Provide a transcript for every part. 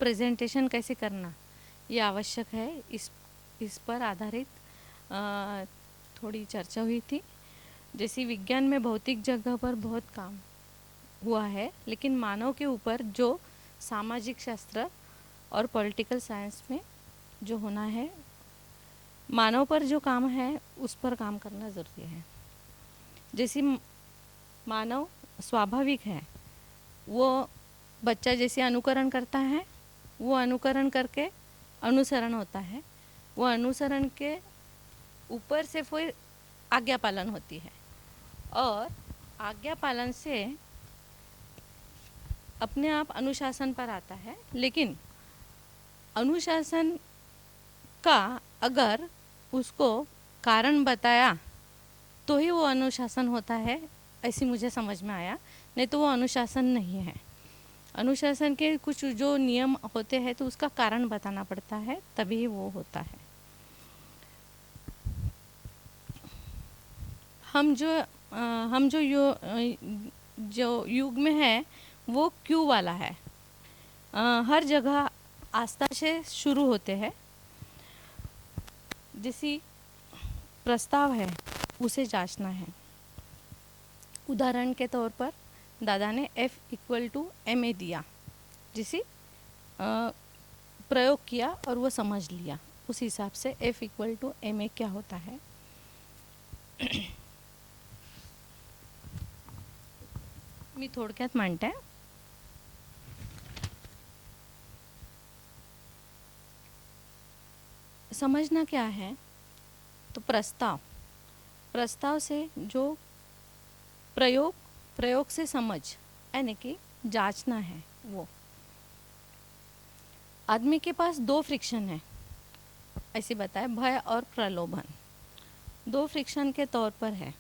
Presentation कैसे करना ये आवश्यक है, इस पर आधारित थोड़ी चर्चा हुई थी। जैसे विज्ञान में भौतिक जगह पर बहुत काम हुआ है, लेकिन मानव के ऊपर जो सामाजिक शास्त्र और पॉलिटिकल साइंस में जो होना है, मानव पर जो काम है उस पर काम करना ज़रूरी है। जैसे मानव स्वाभाविक है, वो बच्चा जैसे अनुकरण करता है, वो अनुकरण करके अनुसरण होता है, वो अनुसरण के ऊपर से फिर आज्ञा पालन होती है, और आज्ञा पालन से अपने आप अनुशासन पर आता है। लेकिन अनुशासन का अगर उसको कारण बताया तो ही वो अनुशासन होता है, ऐसी मुझे समझ में आया, नहीं तो वो अनुशासन नहीं है। अनुशासन के कुछ जो नियम होते हैं तो उसका कारण बताना पड़ता है, तभी वो होता है। हम जो युग में है वो क्यों वाला है। हर जगह आस्था से शुरू होते हैं। जैसी प्रस्ताव है उसे जांचना है। उदाहरण के तौर पर दादा ने F=ma दिया, जिसे प्रयोग किया और वो समझ लिया। उस हिसाब से F=ma क्या होता है। मी थोडक्यात मांडते। समझना क्या है, तो प्रस्ताव से जो प्रयोग से समझ, यानी कि जांचना है। वो आदमी के पास दो फ्रिक्शन है, ऐसे बताए, भय और प्रलोभन। दो फ्रिक्शन के तौर पर है।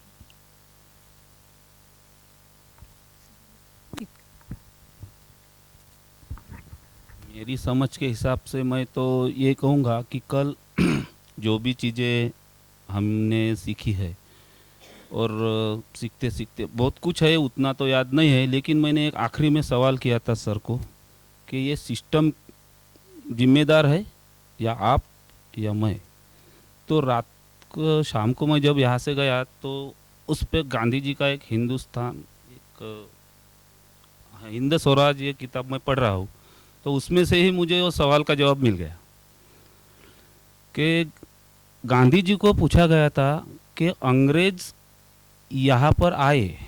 मेरी समझ के हिसाब से मैं तो ये कहूँगा कि कल जो भी चीज़ें हमने सीखी है, और सीखते सीखते बहुत कुछ है, उतना तो याद नहीं है, लेकिन मैंने एक आखिरी में सवाल किया था सर को कि ये सिस्टम जिम्मेदार है या आप या मैं। तो रात को शाम को मैं जब यहाँ से गया तो उस पे गांधी जी का एक हिंद स्वराज ये किताब मैं पढ़ रहा हूँ, तो उसमें से ही मुझे वो सवाल का जवाब मिल गया कि गांधी जी को पूछा गया था कि अंग्रेज यहाँ पर आए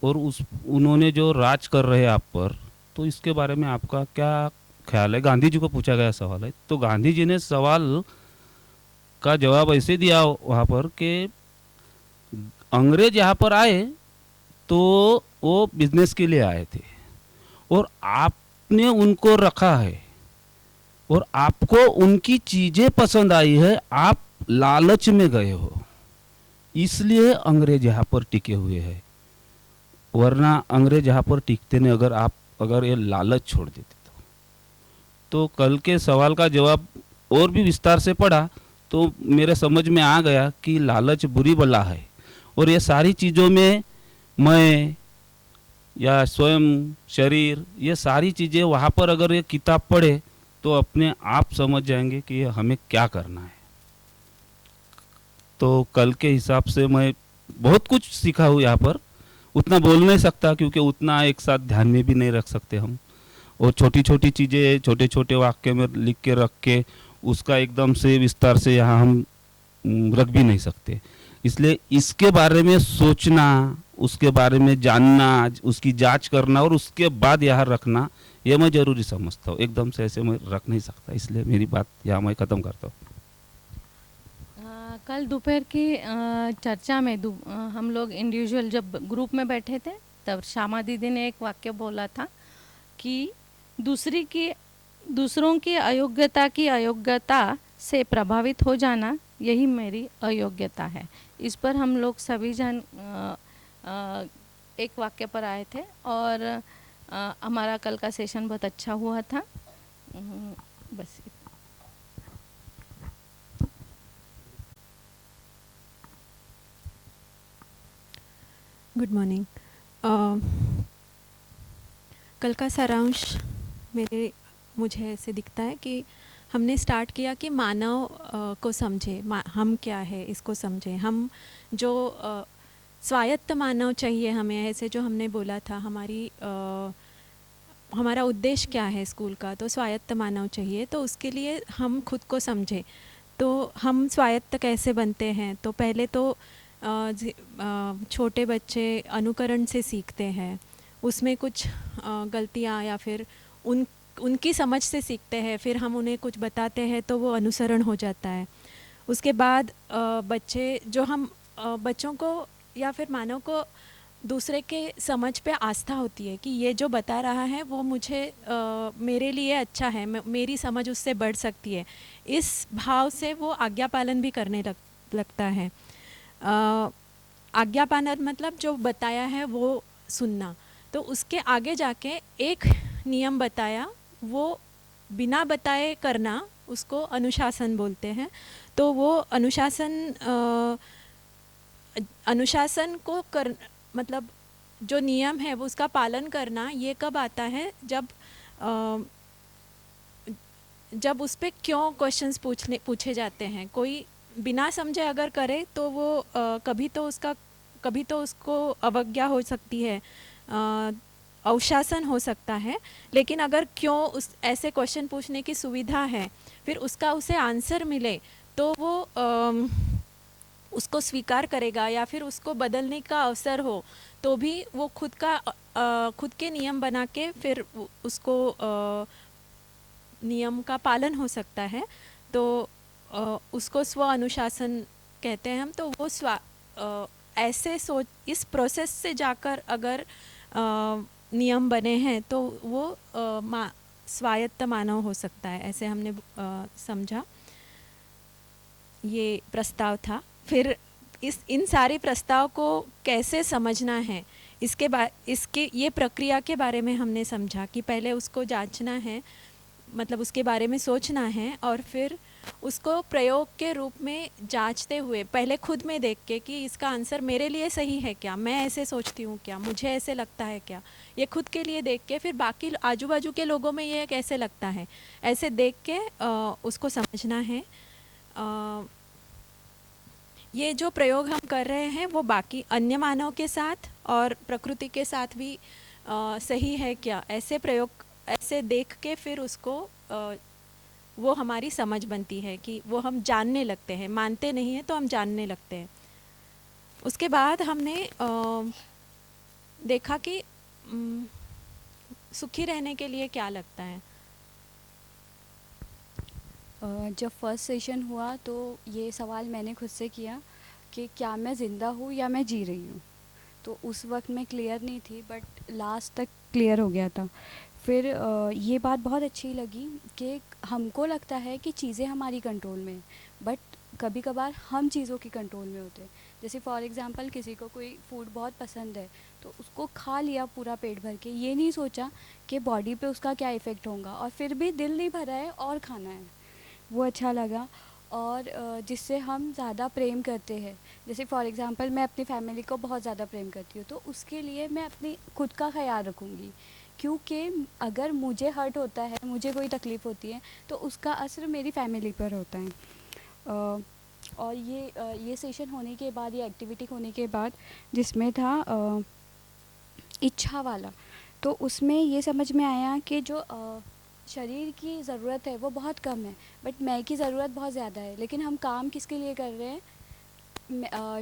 और उन्होंने जो राज कर रहे हैं आप पर, तो इसके बारे में आपका क्या ख्याल है। गांधी जी को पूछा गया सवाल है, तो गांधी जी ने सवाल का जवाब ऐसे दिया वहाँ पर कि अंग्रेज यहाँ पर आए तो वो बिजनेस के लिए आए थे, और आपने उनको रखा है और आपको उनकी चीज़ें पसंद आई है, आप लालच में गए हो, इसलिए अंग्रेज यहाँ पर टिके हुए हैं, वरना अंग्रेज यहाँ पर टिकते नहीं अगर ये लालच छोड़ देते तो कल के सवाल का जवाब और भी विस्तार से पढ़ा तो मेरे समझ में आ गया कि लालच बुरी बला है, और ये सारी चीज़ों में मैं या स्वयं शरीर, ये सारी चीज़ें वहाँ पर अगर ये किताब पढ़े तो अपने आप समझ जाएंगे कि हमें क्या करना है। तो कल के हिसाब से मैं बहुत कुछ सीखा हूँ यहाँ पर। उतना बोल नहीं सकता क्योंकि उतना एक साथ ध्यान में भी नहीं रख सकते हम, और छोटी छोटी चीज़ें छोटे छोटे वाक्य में लिख के रख के उसका एकदम से विस्तार से यहाँ हम रख भी नहीं सकते। इसलिए इसके बारे में सोचना, उसके बारे में जानना, उसकी जांच करना और उसके बाद यहाँ रखना, ये मैं ज़रूरी समझता हूँ। एकदम से ऐसे मैं रख नहीं सकता, इसलिए मेरी बात यहाँ मैं ख़त्म करता हूँ। कल दोपहर की चर्चा में हम लोग इंडिविजुअल जब ग्रुप में बैठे थे, तब श्यामा दीदी ने एक वाक्य बोला था कि दूसरों की अयोग्यता से प्रभावित हो जाना, यही मेरी अयोग्यता है। इस पर हम लोग सभी जन एक वाक्य पर आए थे, और हमारा कल का सेशन बहुत अच्छा हुआ था। बस गुड मॉर्निंग। कल का सारांश मुझे ऐसे दिखता है कि हमने स्टार्ट किया कि मानव को समझे, हम क्या है इसको समझे। हम जो स्वायत्त मानव चाहिए हमें, ऐसे जो हमने बोला था, हमारा उद्देश्य क्या है स्कूल का, तो स्वायत्त मानव चाहिए। तो उसके लिए हम खुद को समझे। तो हम स्वायत्त कैसे बनते हैं? तो पहले तो छोटे बच्चे अनुकरण से सीखते हैं, उसमें कुछ गलतियाँ या फिर उनकी समझ से सीखते हैं, फिर हम उन्हें कुछ बताते हैं तो वो अनुसरण हो जाता है। उसके बाद बच्चों को या फिर मानव को दूसरे के समझ पे आस्था होती है कि ये जो बता रहा है वो मेरे लिए अच्छा है, मेरी समझ उससे बढ़ सकती है। इस भाव से वो आज्ञा पालन भी करने लगता है। आज्ञा पालन मतलब जो बताया है वो सुनना। तो उसके आगे जाके एक नियम बताया, वो बिना बताए करना, उसको अनुशासन बोलते हैं। तो वो अनुशासन को मतलब जो नियम है वो उसका पालन करना, ये कब आता है? जब उस पर क्यों क्वेश्चंस पूछे जाते हैं। कोई बिना समझे अगर करे तो वो कभी तो उसको अवज्ञा हो सकती है, अवशासन हो सकता है। लेकिन अगर क्यों ऐसे क्वेश्चन पूछने की सुविधा है, फिर उसका उसे आंसर मिले, तो वो उसको स्वीकार करेगा, या फिर उसको बदलने का अवसर हो तो भी वो खुद के नियम बना के फिर उसको नियम का पालन हो सकता है। तो उसको स्व अनुशासन कहते हैं हम। तो वो ऐसे सोच, इस प्रोसेस से जाकर अगर नियम बने हैं तो वो स्वायत्त मानव हो सकता है, ऐसे हमने समझा। ये प्रस्ताव था। फिर इन सारे प्रस्ताव को कैसे समझना है, इसके ये प्रक्रिया के बारे में हमने समझा कि पहले उसको जांचना है, मतलब उसके बारे में सोचना है, और फिर उसको प्रयोग के रूप में जांचते हुए पहले खुद में देख के कि इसका आंसर मेरे लिए सही है क्या, मैं ऐसे सोचती हूँ क्या, मुझे ऐसे लगता है क्या, ये खुद के लिए देख के फिर बाकी आजू बाजू के लोगों में ये कैसे लगता है, ऐसे देख के उसको समझना है। ये जो प्रयोग हम कर रहे हैं वो बाकी अन्य मानव के साथ और प्रकृति के साथ भी सही है क्या, ऐसे देख के फिर उसको वो हमारी समझ बनती है कि वो हम जानने लगते हैं, मानते नहीं हैं तो हम जानने लगते हैं। उसके बाद हमने देखा कि सुखी रहने के लिए क्या लगता है। जब फर्स्ट सेशन हुआ तो ये सवाल मैंने खुद से किया कि क्या मैं ज़िंदा हूँ या मैं जी रही हूँ। तो उस वक्त मैं क्लियर नहीं थी, बट लास्ट तक क्लियर हो गया था। फिर ये बात बहुत अच्छी लगी कि हमको लगता है कि चीज़ें हमारी कंट्रोल में हैं, बट कभी कभार हम चीज़ों की कंट्रोल में होते हैं। जैसे फॉर एग्ज़ाम्पल किसी को कोई फूड बहुत पसंद है तो उसको खा लिया पूरा पेट भर के, ये नहीं सोचा कि बॉडी पे उसका क्या इफ़ेक्ट होगा, और फिर भी दिल नहीं भरा है और खाना है, वो अच्छा लगा। और जिससे हम ज़्यादा प्रेम करते हैं, जैसे फॉर एग्ज़ाम्पल मैं अपनी फैमिली को बहुत ज़्यादा प्रेम करती हूँ, तो उसके लिए मैं अपनी खुद का ख्याल रखूँगी, क्योंकि अगर मुझे हर्ट होता है, मुझे कोई तकलीफ़ होती है, तो उसका असर मेरी फैमिली पर होता है। और ये सेशन होने के बाद, ये एक्टिविटी होने के बाद, जिसमें था इच्छा वाला, तो उसमें ये समझ में आया कि जो शरीर की ज़रूरत है वो बहुत कम है, बट मैं की ज़रूरत बहुत ज़्यादा है। लेकिन हम काम किसके लिए कर रहे हैं?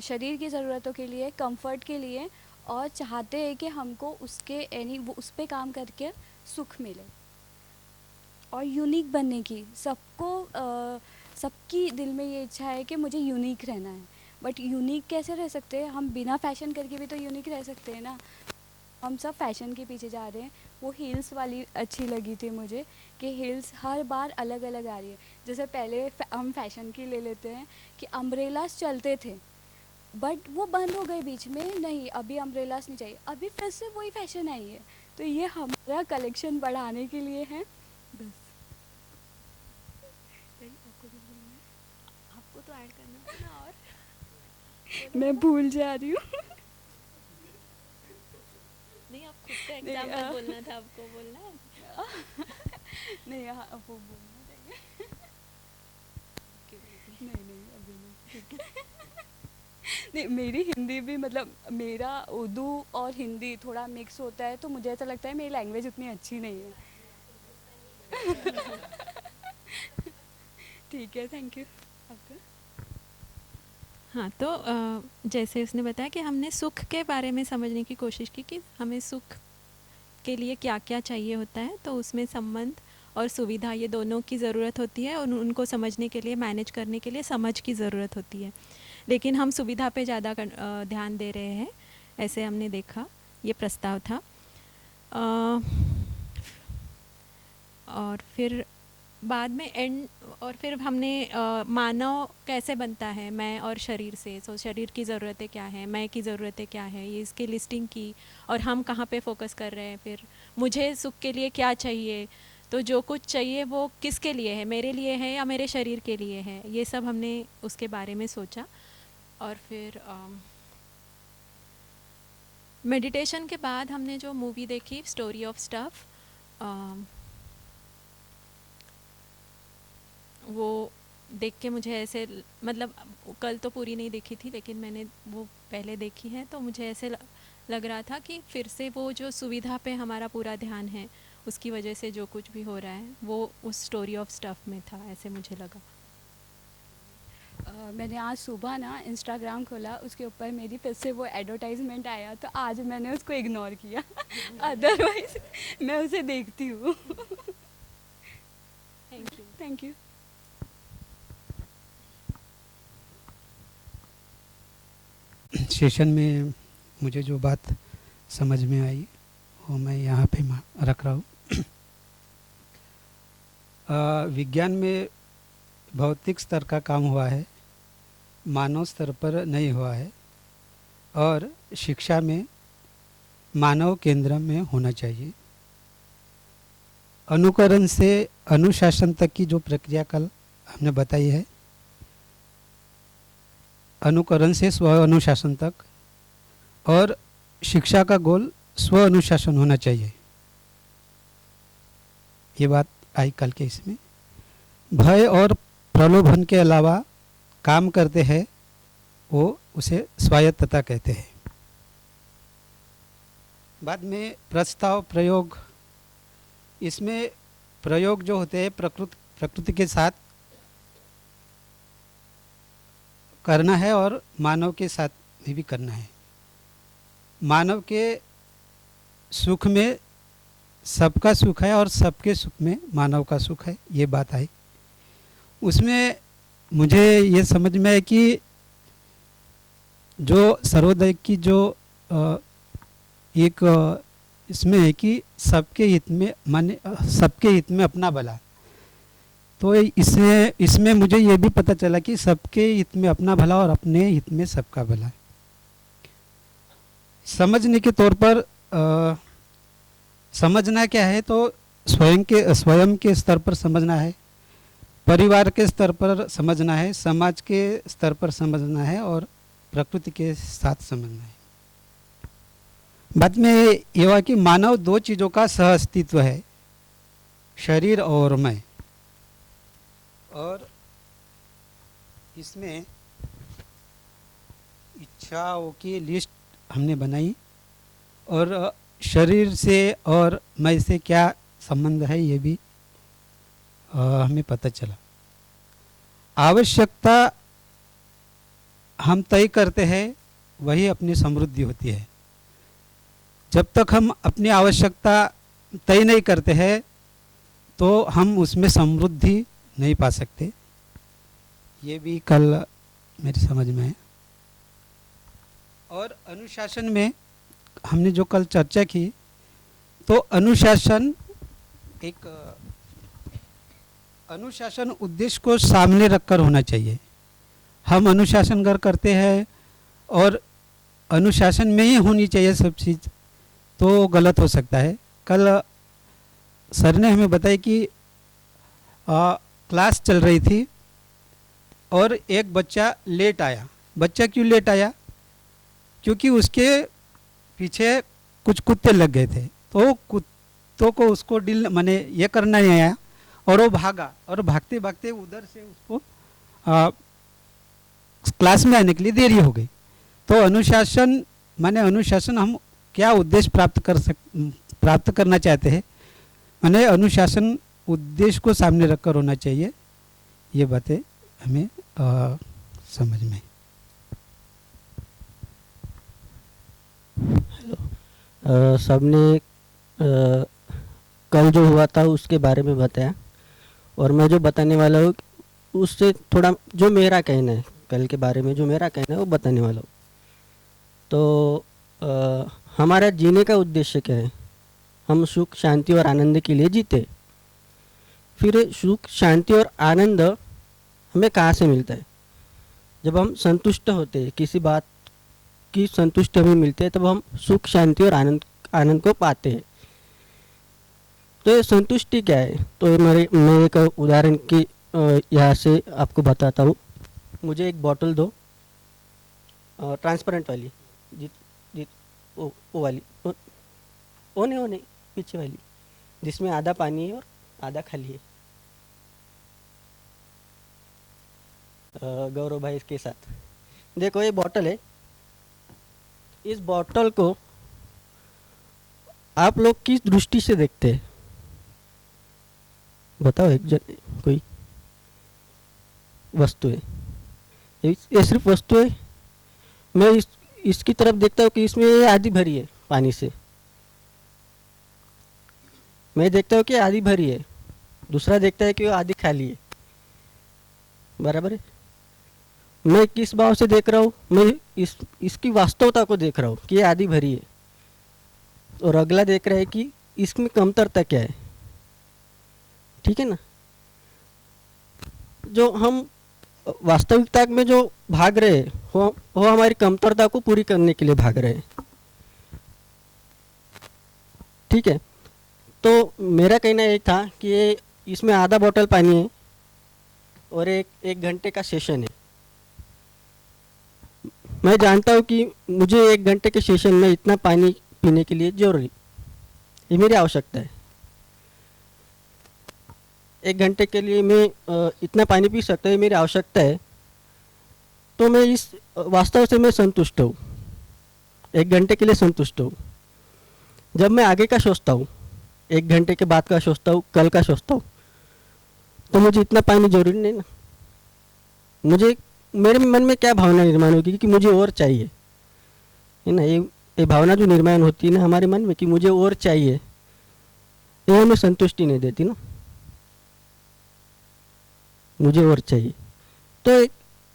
शरीर की ज़रूरतों के लिए, कंफर्ट के लिए, और चाहते हैं कि हमको वो उस पे काम करके सुख मिले और यूनिक बनने की। सबकी दिल में ये इच्छा है कि मुझे यूनिक रहना है, बट यूनिक कैसे रह सकते हैं? हम बिना फैशन करके भी तो यूनिक रह सकते हैं ना। हम सब फैशन के पीछे जा रहे हैं। वो हील्स वाली अच्छी लगी थी मुझे कि हील्स हर बार अलग अलग आ रही है। जैसे पहले हम फैशन की ले लेते हैं कि अम्ब्रेलास चलते थे, बट वो बंद हो गए बीच में, नहीं अभी अम्ब्रेलास नहीं चाहिए, अभी फिर से वही फैशन आई है। तो ये हमारा कलेक्शन बढ़ाने के लिए है बस। आपको तो ऐड करना था ना, और मैं भूल जा रही हूँ। नहीं, आप खुद का एग्जाम्पल बोलना था, आपको बोलना है। नहीं हाँ वो बोलना चाहिए। नहीं नहीं अभी नहीं। नहीं मेरी हिंदी भी मतलब मेरा उर्दू और हिंदी थोड़ा मिक्स होता है, तो मुझे ऐसा लगता है मेरी लैंग्वेज उतनी अच्छी नहीं है। ठीक है, थैंक यू। आपका? हाँ, तो जैसे उसने बताया कि हमने सुख के बारे में समझने की कोशिश की कि हमें सुख के लिए क्या क्या चाहिए होता है, तो उसमें संबंध और सुविधा ये दोनों की ज़रूरत होती है, और उनको समझने के लिए, मैनेज करने के लिए समझ की ज़रूरत होती है। लेकिन हम सुविधा पे ज़्यादा ध्यान दे रहे हैं, ऐसे हमने देखा, ये प्रस्ताव था। और फिर बाद में एंड, और फिर हमने मानव कैसे बनता है मैं और शरीर से, सो शरीर की ज़रूरतें क्या है, मैं की ज़रूरतें क्या है, ये इसकी लिस्टिंग की, और हम कहाँ पे फोकस कर रहे हैं। फिर मुझे सुख के लिए क्या चाहिए, तो जो कुछ चाहिए वो किसके लिए है, मेरे लिए है या मेरे शरीर के लिए है, ये सब हमने उसके बारे में सोचा। और फिर मेडिटेशन के बाद हमने जो मूवी देखी स्टोरी ऑफ स्टफ, वो देख के मुझे ऐसे मतलब कल तो पूरी नहीं देखी थी, लेकिन मैंने वो पहले देखी है, तो मुझे ऐसे लग रहा था कि फिर से वो जो सुविधा पे हमारा पूरा ध्यान है, उसकी वजह से जो कुछ भी हो रहा है वो उस स्टोरी ऑफ स्टफ में था, ऐसे मुझे लगा। मैंने आज सुबह ना इंस्टाग्राम खोला, उसके ऊपर मेरी फिर से वो एडवर्टाइजमेंट आया, तो आज मैंने उसको इग्नोर किया। अदरवाइज मैं उसे देखती हूँ। Thank you. Thank you. Session में मुझे जो बात समझ में आई वो मैं यहाँ पे रख रहा हूँ। विज्ञान में भौतिक स्तर का काम हुआ है, मानव स्तर पर नहीं हुआ है, और शिक्षा में मानव केंद्र में होना चाहिए। अनुकरण से अनुशासन तक की जो प्रक्रिया कल हमने बताई है, अनुकरण से स्व अनुशासन तक, और शिक्षा का गोल स्व अनुशासन होना चाहिए, ये बात आई कल के इसमें। भय और प्रलोभन के अलावा काम करते हैं वो उसे स्वायत्तता कहते हैं। बाद में प्रस्ताव प्रयोग, इसमें प्रयोग जो होते हैं प्रकृति के साथ करना है और मानव के साथ में भी करना है। मानव के सुख में सबका सुख है और सबके सुख में मानव का सुख है, ये बात आई। उसमें मुझे ये समझ में है कि जो सर्वोदय की जो एक इसमें है कि सबके हित में, माने सबके हित में अपना भला, तो इसमें मुझे ये भी पता चला कि सबके हित में अपना भला और अपने हित में सबका भला। समझने के तौर पर समझना क्या है, तो स्वयं के स्तर पर समझना है, परिवार के स्तर पर समझना है, समाज के स्तर पर समझना है, और प्रकृति के साथ समझना है। बाद में ये हुआ कि मानव दो चीज़ों का सह अस्तित्व है, शरीर और मैं। और इसमें इच्छाओं की लिस्ट हमने बनाई, और शरीर से और मैं से क्या संबंध है ये भी हमें पता चला। आवश्यकता हम तय करते हैं, वही अपनी समृद्धि होती है। जब तक हम अपनी आवश्यकता तय नहीं करते हैं तो हम उसमें समृद्धि नहीं पा सकते, ये भी कल मेरी समझ में है। और अनुशासन में हमने जो कल चर्चा की, तो अनुशासन उद्देश्य को सामने रखकर होना चाहिए। हम अनुशासन अगर करते हैं और अनुशासन में ही होनी चाहिए सब चीज़, तो गलत हो सकता है। कल सर ने हमें बताया कि क्लास चल रही थी और एक बच्चा लेट आया। बच्चा क्यों लेट आया? क्योंकि उसके पीछे कुछ कुत्ते लग गए थे, तो तो को उसको डील माने ये करना नहीं आया और वो भागा और भागते भागते उधर से उसको क्लास में आने के लिए देरी हो गई। तो अनुशासन माने अनुशासन हम क्या उद्देश्य प्राप्त करना चाहते हैं, माने अनुशासन उद्देश्य को सामने रखकर होना चाहिए। ये बातें हमें समझ में। सबने कल जो हुआ था उसके बारे में बताया और मैं जो बताने वाला हूँ उससे थोड़ा जो मेरा कहना है कल के बारे में, जो मेरा कहना है वो बताने वाला हूँ। तो हमारा जीने का उद्देश्य क्या है? हम सुख शांति और आनंद के लिए जीते। फिर सुख शांति और आनंद हमें कहाँ से मिलता है? जब हम संतुष्ट होते हैं, किसी बात की संतुष्टि हमें मिलती है, तब हम सुख शांति और आनंद को पाते हैं। तो ये संतुष्टि क्या है? तो मैं एक उदाहरण की यहाँ से आपको बताता हूँ। मुझे एक बॉटल दो, ट्रांसपेरेंट वाली, वो वाली, वो नहीं पीछे वाली, जिसमें आधा पानी है और आधा खाली है। गौरव भाई के साथ देखो, ये बॉटल है। इस बॉटल को आप लोग किस दृष्टि से देखते हैं? बताओ, एक जन कोई वस्तु है, ये सिर्फ वस्तु है। मैं इसकी तरफ देखता हूँ कि इसमें ये आधी भरी है पानी से। मैं देखता हूँ कि आधी भरी है, दूसरा देखता है कि वो आधी खाली है। बराबर है। मैं किस भाव से देख रहा हूँ? मैं इसकी वास्तवता को देख रहा हूँ कि ये आधी भरी है, और अगला देख रहा है कि इसमें कमतरता क्या है। ठीक है ना? जो हम वास्तविकता में जो भाग रहे हैं वो हमारी कमतरता को पूरी करने के लिए भाग रहे हैं। ठीक है? तो मेरा कहना ये था कि ये इसमें आधा बोतल पानी है और एक घंटे का सेशन है। मैं जानता हूँ कि मुझे 1 घंटे के सेशन में इतना पानी पीने के लिए जरूरी, ये मेरी आवश्यकता है। 1 घंटे के लिए मैं इतना पानी पी सकता है, मेरी आवश्यकता है। तो मैं इस वास्तव से मैं संतुष्ट हूँ, 1 घंटे के लिए संतुष्ट हूँ। जब मैं आगे का सोचता हूँ, 1 घंटे के बाद का सोचता हूँ, कल का सोचता हूँ, तो मुझे इतना पानी जरूरी नहीं ना। मुझे मेरे मन में क्या भावना निर्माण होगी कि मुझे और चाहिए, है ना? ये भावना जो निर्माण होती है ना हमारे मन में कि मुझे और चाहिए, ये हमें संतुष्टि नहीं देती ना। मुझे और चाहिए। तो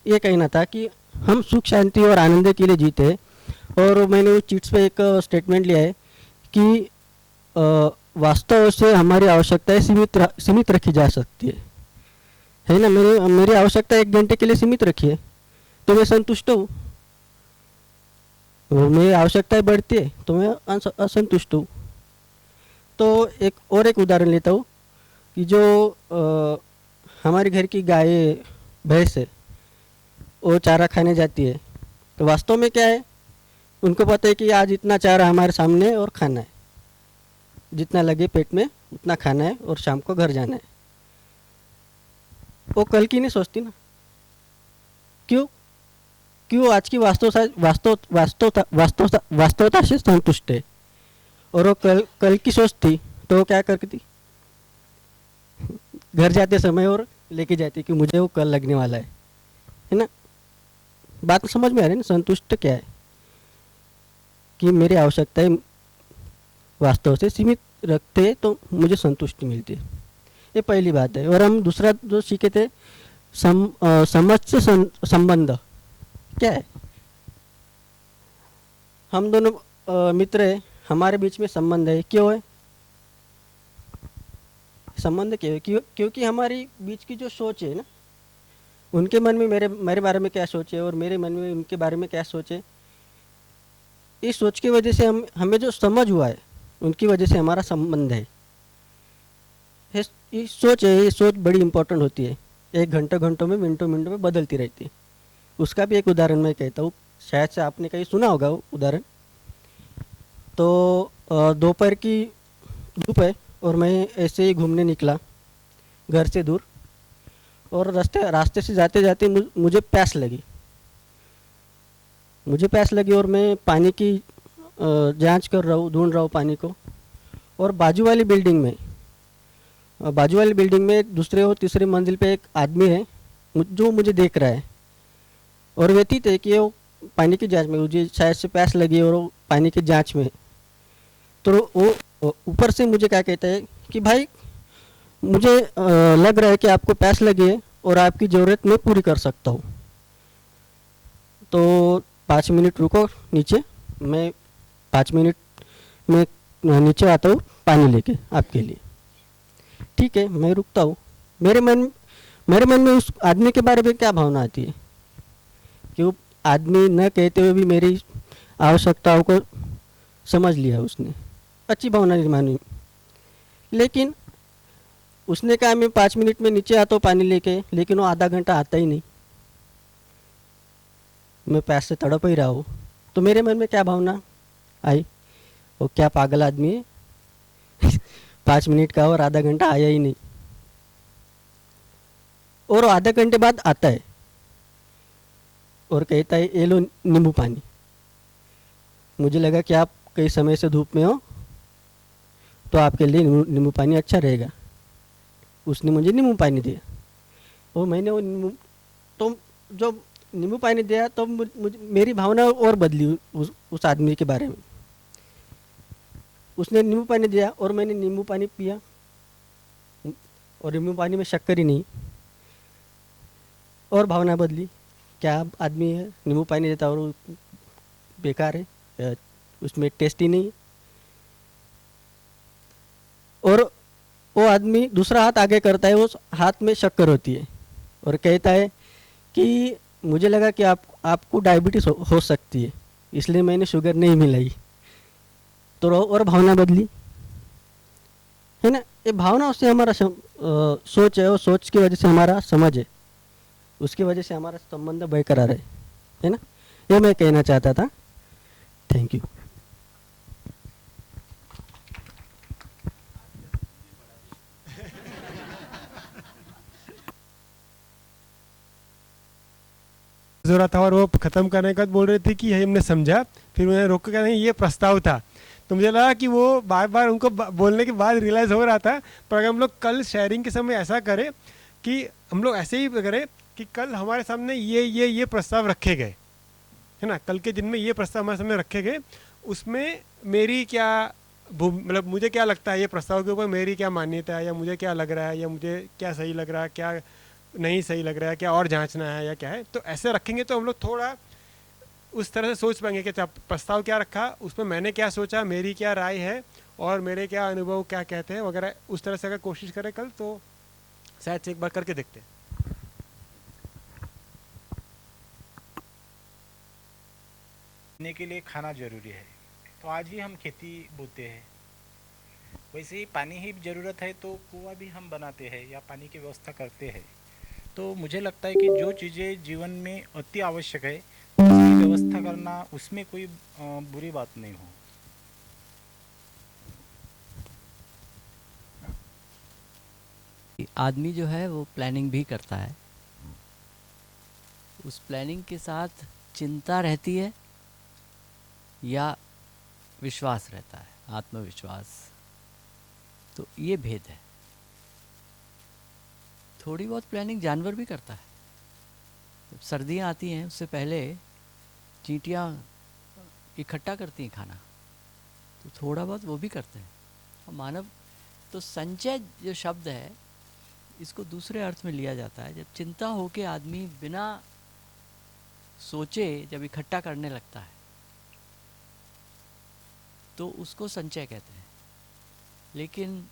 ये कहना था कि हम सुख शांति और आनंद के लिए जीते। और मैंने उस चिट्स पे एक स्टेटमेंट लिया है कि वास्तव से हमारी आवश्यकताएं सीमित रखी जा सकती है ना? मेरी आवश्यकता 1 घंटे के लिए सीमित रखी है तो मैं संतुष्ट हूँ, और मेरी आवश्यकताएं बढ़ती है तो मैं असंतुष्ट हूँ। तो एक उदाहरण लेता हूँ कि जो हमारे घर की गाय भैंस है, वो चारा खाने जाती है, तो वास्तव में क्या है? उनको पता है कि आज इतना चारा हमारे सामने और खाना है, जितना लगे पेट में उतना खाना है और शाम को घर जाना है। वो कल की नहीं सोचती ना। क्यों आज की वास्तवता से संतुष्ट है, और वो कल की सोचती तो वो क्या करती? घर जाते समय और लेके जाती कि मुझे वो कल लगने वाला है ना? बात समझ में आ रही है ना? संतुष्ट क्या है कि मेरी आवश्यकताएं वास्तव से सीमित रखते तो मुझे संतुष्टि मिलती है। ये पहली बात है। और हम दूसरा जो सीखे थे, समझ संबंध क्या है? हम दोनों मित्र है, हमारे बीच में संबंध है। क्यों है संबंध? क्यों? क्योंकि हमारी बीच की जो सोच है ना, उनके मन में मेरे बारे में क्या सोच है और मेरे मन में उनके बारे में क्या सोच है, इस सोच की वजह से हमें जो समझ हुआ है उनकी वजह से हमारा संबंध है। ये सोच बड़ी इंपॉर्टेंट होती है। 1 घंटों में मिनटों में बदलती रहती है। उसका भी एक उदाहरण मैं कहता हूँ, शायद से आपने कहीं सुना होगा वो उदाहरण। तो दोपहर की धूप है और मैं ऐसे ही घूमने निकला घर से दूर, और रास्ते से जाते जाते मुझे प्यास लगी। और मैं पानी की जांच कर रहा हूँ, ढूंढ रहा हूँ पानी को। और बाजू वाली बिल्डिंग में दूसरे और तीसरे मंजिल पे एक आदमी है जो मुझे देख रहा है, और व्यतीत है कि वो पानी की जांच में, मुझे शायद से प्यास लगी और वो पानी की जांच में। तो वो ऊपर से मुझे क्या कहता है कि भाई मुझे लग रहा है कि आपको प्यास लगी है और आपकी ज़रूरत मैं पूरी कर सकता हूँ, तो 5 मिनट रुको नीचे, मैं 5 मिनट में नीचे आता हूँ पानी लेके आपके लिए। ठीक है, मैं रुकता हूँ। मेरे मन में उस आदमी के बारे में क्या भावना आती है कि वो आदमी न कहते हुए भी मेरी आवश्यकताओं को समझ लिया उसने, अच्छी भावना नहीं मानी। लेकिन उसने कहा मैं 5 मिनट में नीचे आता हूँ पानी लेके, लेकिन वो आधा घंटा आता ही नहीं। मैं प्यास से तड़प ही रहा हूँ, तो मेरे मन में क्या भावना आई, वो क्या पागल आदमी है 5 मिनट का और आधा घंटा आया ही नहीं। और वो आधा घंटे बाद आता है और कहता है ये लो नींबू पानी। मुझे लगा कि आप कई समय से धूप में हो तो आपके लिए नींबू पानी अच्छा रहेगा। उसने मुझे नींबू पानी दिया और मैंने वो नींबू, तो जो नींबू पानी दिया तो मुझे मेरी भावना और बदली उस आदमी के बारे में। उसने नींबू पानी दिया और मैंने नींबू पानी पिया, और नींबू पानी में शक्कर ही नहीं, और भावना बदली। क्या आदमी है, नींबू पानी देता और बेकार है, उसमें टेस्ट ही नहीं। और वो आदमी दूसरा हाथ आगे करता है, उस हाथ में शक्कर होती है और कहता है कि मुझे लगा कि आपको डायबिटीज़ हो सकती है, इसलिए मैंने शुगर नहीं मिलाई। तो और भावना बदली, है ना। ये भावना से हमारा सोच है, और सोच की वजह से हमारा समझ है, उसकी वजह से हमारा संबंध बरकरार है ना। ये मैं कहना चाहता था। Thank you. जरूरत था और वो ख़त्म करने के बाद बोल रहे थे कि यही हमने समझा, फिर उन्हें रोक कर नहीं ये प्रस्ताव था। तो मुझे लगा कि वो बार बार उनको बोलने के बाद रियलाइज़ हो रहा था, पर अगर हम लोग कल शेयरिंग के समय ऐसा करें कि हम लोग ऐसे ही करें कि कल हमारे सामने ये प्रस्ताव रखे गए, है ना, कल के दिन में ये प्रस्ताव हमारे सामने रखे गए, उसमें मेरी क्या मतलब मुझे क्या लगता है ये प्रस्ताव के ऊपर मेरी क्या मान्यता है, या मुझे क्या लग रहा है, या मुझे क्या सही लग रहा है, क्या नहीं सही लग रहा है, क्या और जांचना है या क्या है। तो ऐसे रखेंगे तो हम लोग थोड़ा उस तरह से सोच पाएंगे कि प्रस्ताव क्या रखा, उसमें मैंने क्या सोचा, मेरी क्या राय है और मेरे क्या अनुभव क्या कहते हैं वगैरह। उस तरह से अगर कोशिश करें कल तो शायद से एक बार करके देखते हैं। जीने के लिए खाना जरूरी है, तो आज ही हम खेती बोते हैं, वैसे ही पानी ही ज़रूरत है तो कुआं भी हम बनाते हैं या पानी की व्यवस्था करते हैं। तो मुझे लगता है कि जो चीज़ें जीवन में अति आवश्यक है उसकी व्यवस्था करना, उसमें कोई बुरी बात नहीं हो। आदमी जो है वो प्लानिंग भी करता है, उस प्लानिंग के साथ चिंता रहती है या विश्वास रहता है, आत्मविश्वास। तो ये भेद है। थोड़ी बहुत प्लानिंग जानवर भी करता है। जब सर्दियाँ आती हैं उससे पहले चींटियाँ इकट्ठा करती हैं खाना, तो थोड़ा बहुत वो भी करते हैं। और मानव तो संचय जो शब्द है इसको दूसरे अर्थ में लिया जाता है। जब चिंता हो के आदमी बिना सोचे जब इकट्ठा करने लगता है तो उसको संचय कहते हैं। लेकिन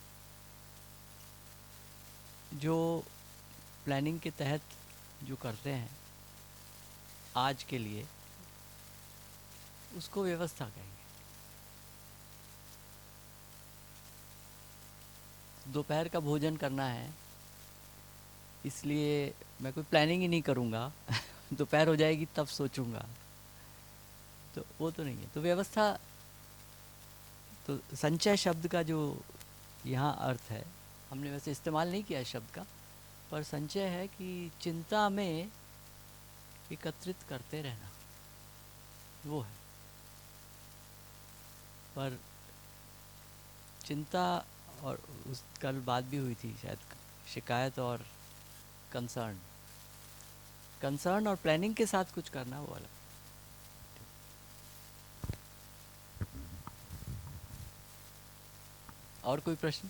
जो प्लानिंग के तहत जो करते हैं आज के लिए, उसको व्यवस्था कहेंगे। दोपहर का भोजन करना है इसलिए मैं कोई प्लानिंग ही नहीं करूँगा दोपहर हो जाएगी तब सोचूंगा, तो वो तो नहीं है। तो व्यवस्था, तो संचय शब्द का जो यहाँ अर्थ है, हमने वैसे इस्तेमाल नहीं किया है शब्द का, पर संचय है कि चिंता में एकत्रित करते रहना, वो है। पर चिंता, और उस कल बात भी हुई थी शायद, शिकायत और कंसर्न, कंसर्न और प्लानिंग के साथ कुछ करना वो अलग। और कोई प्रश्न?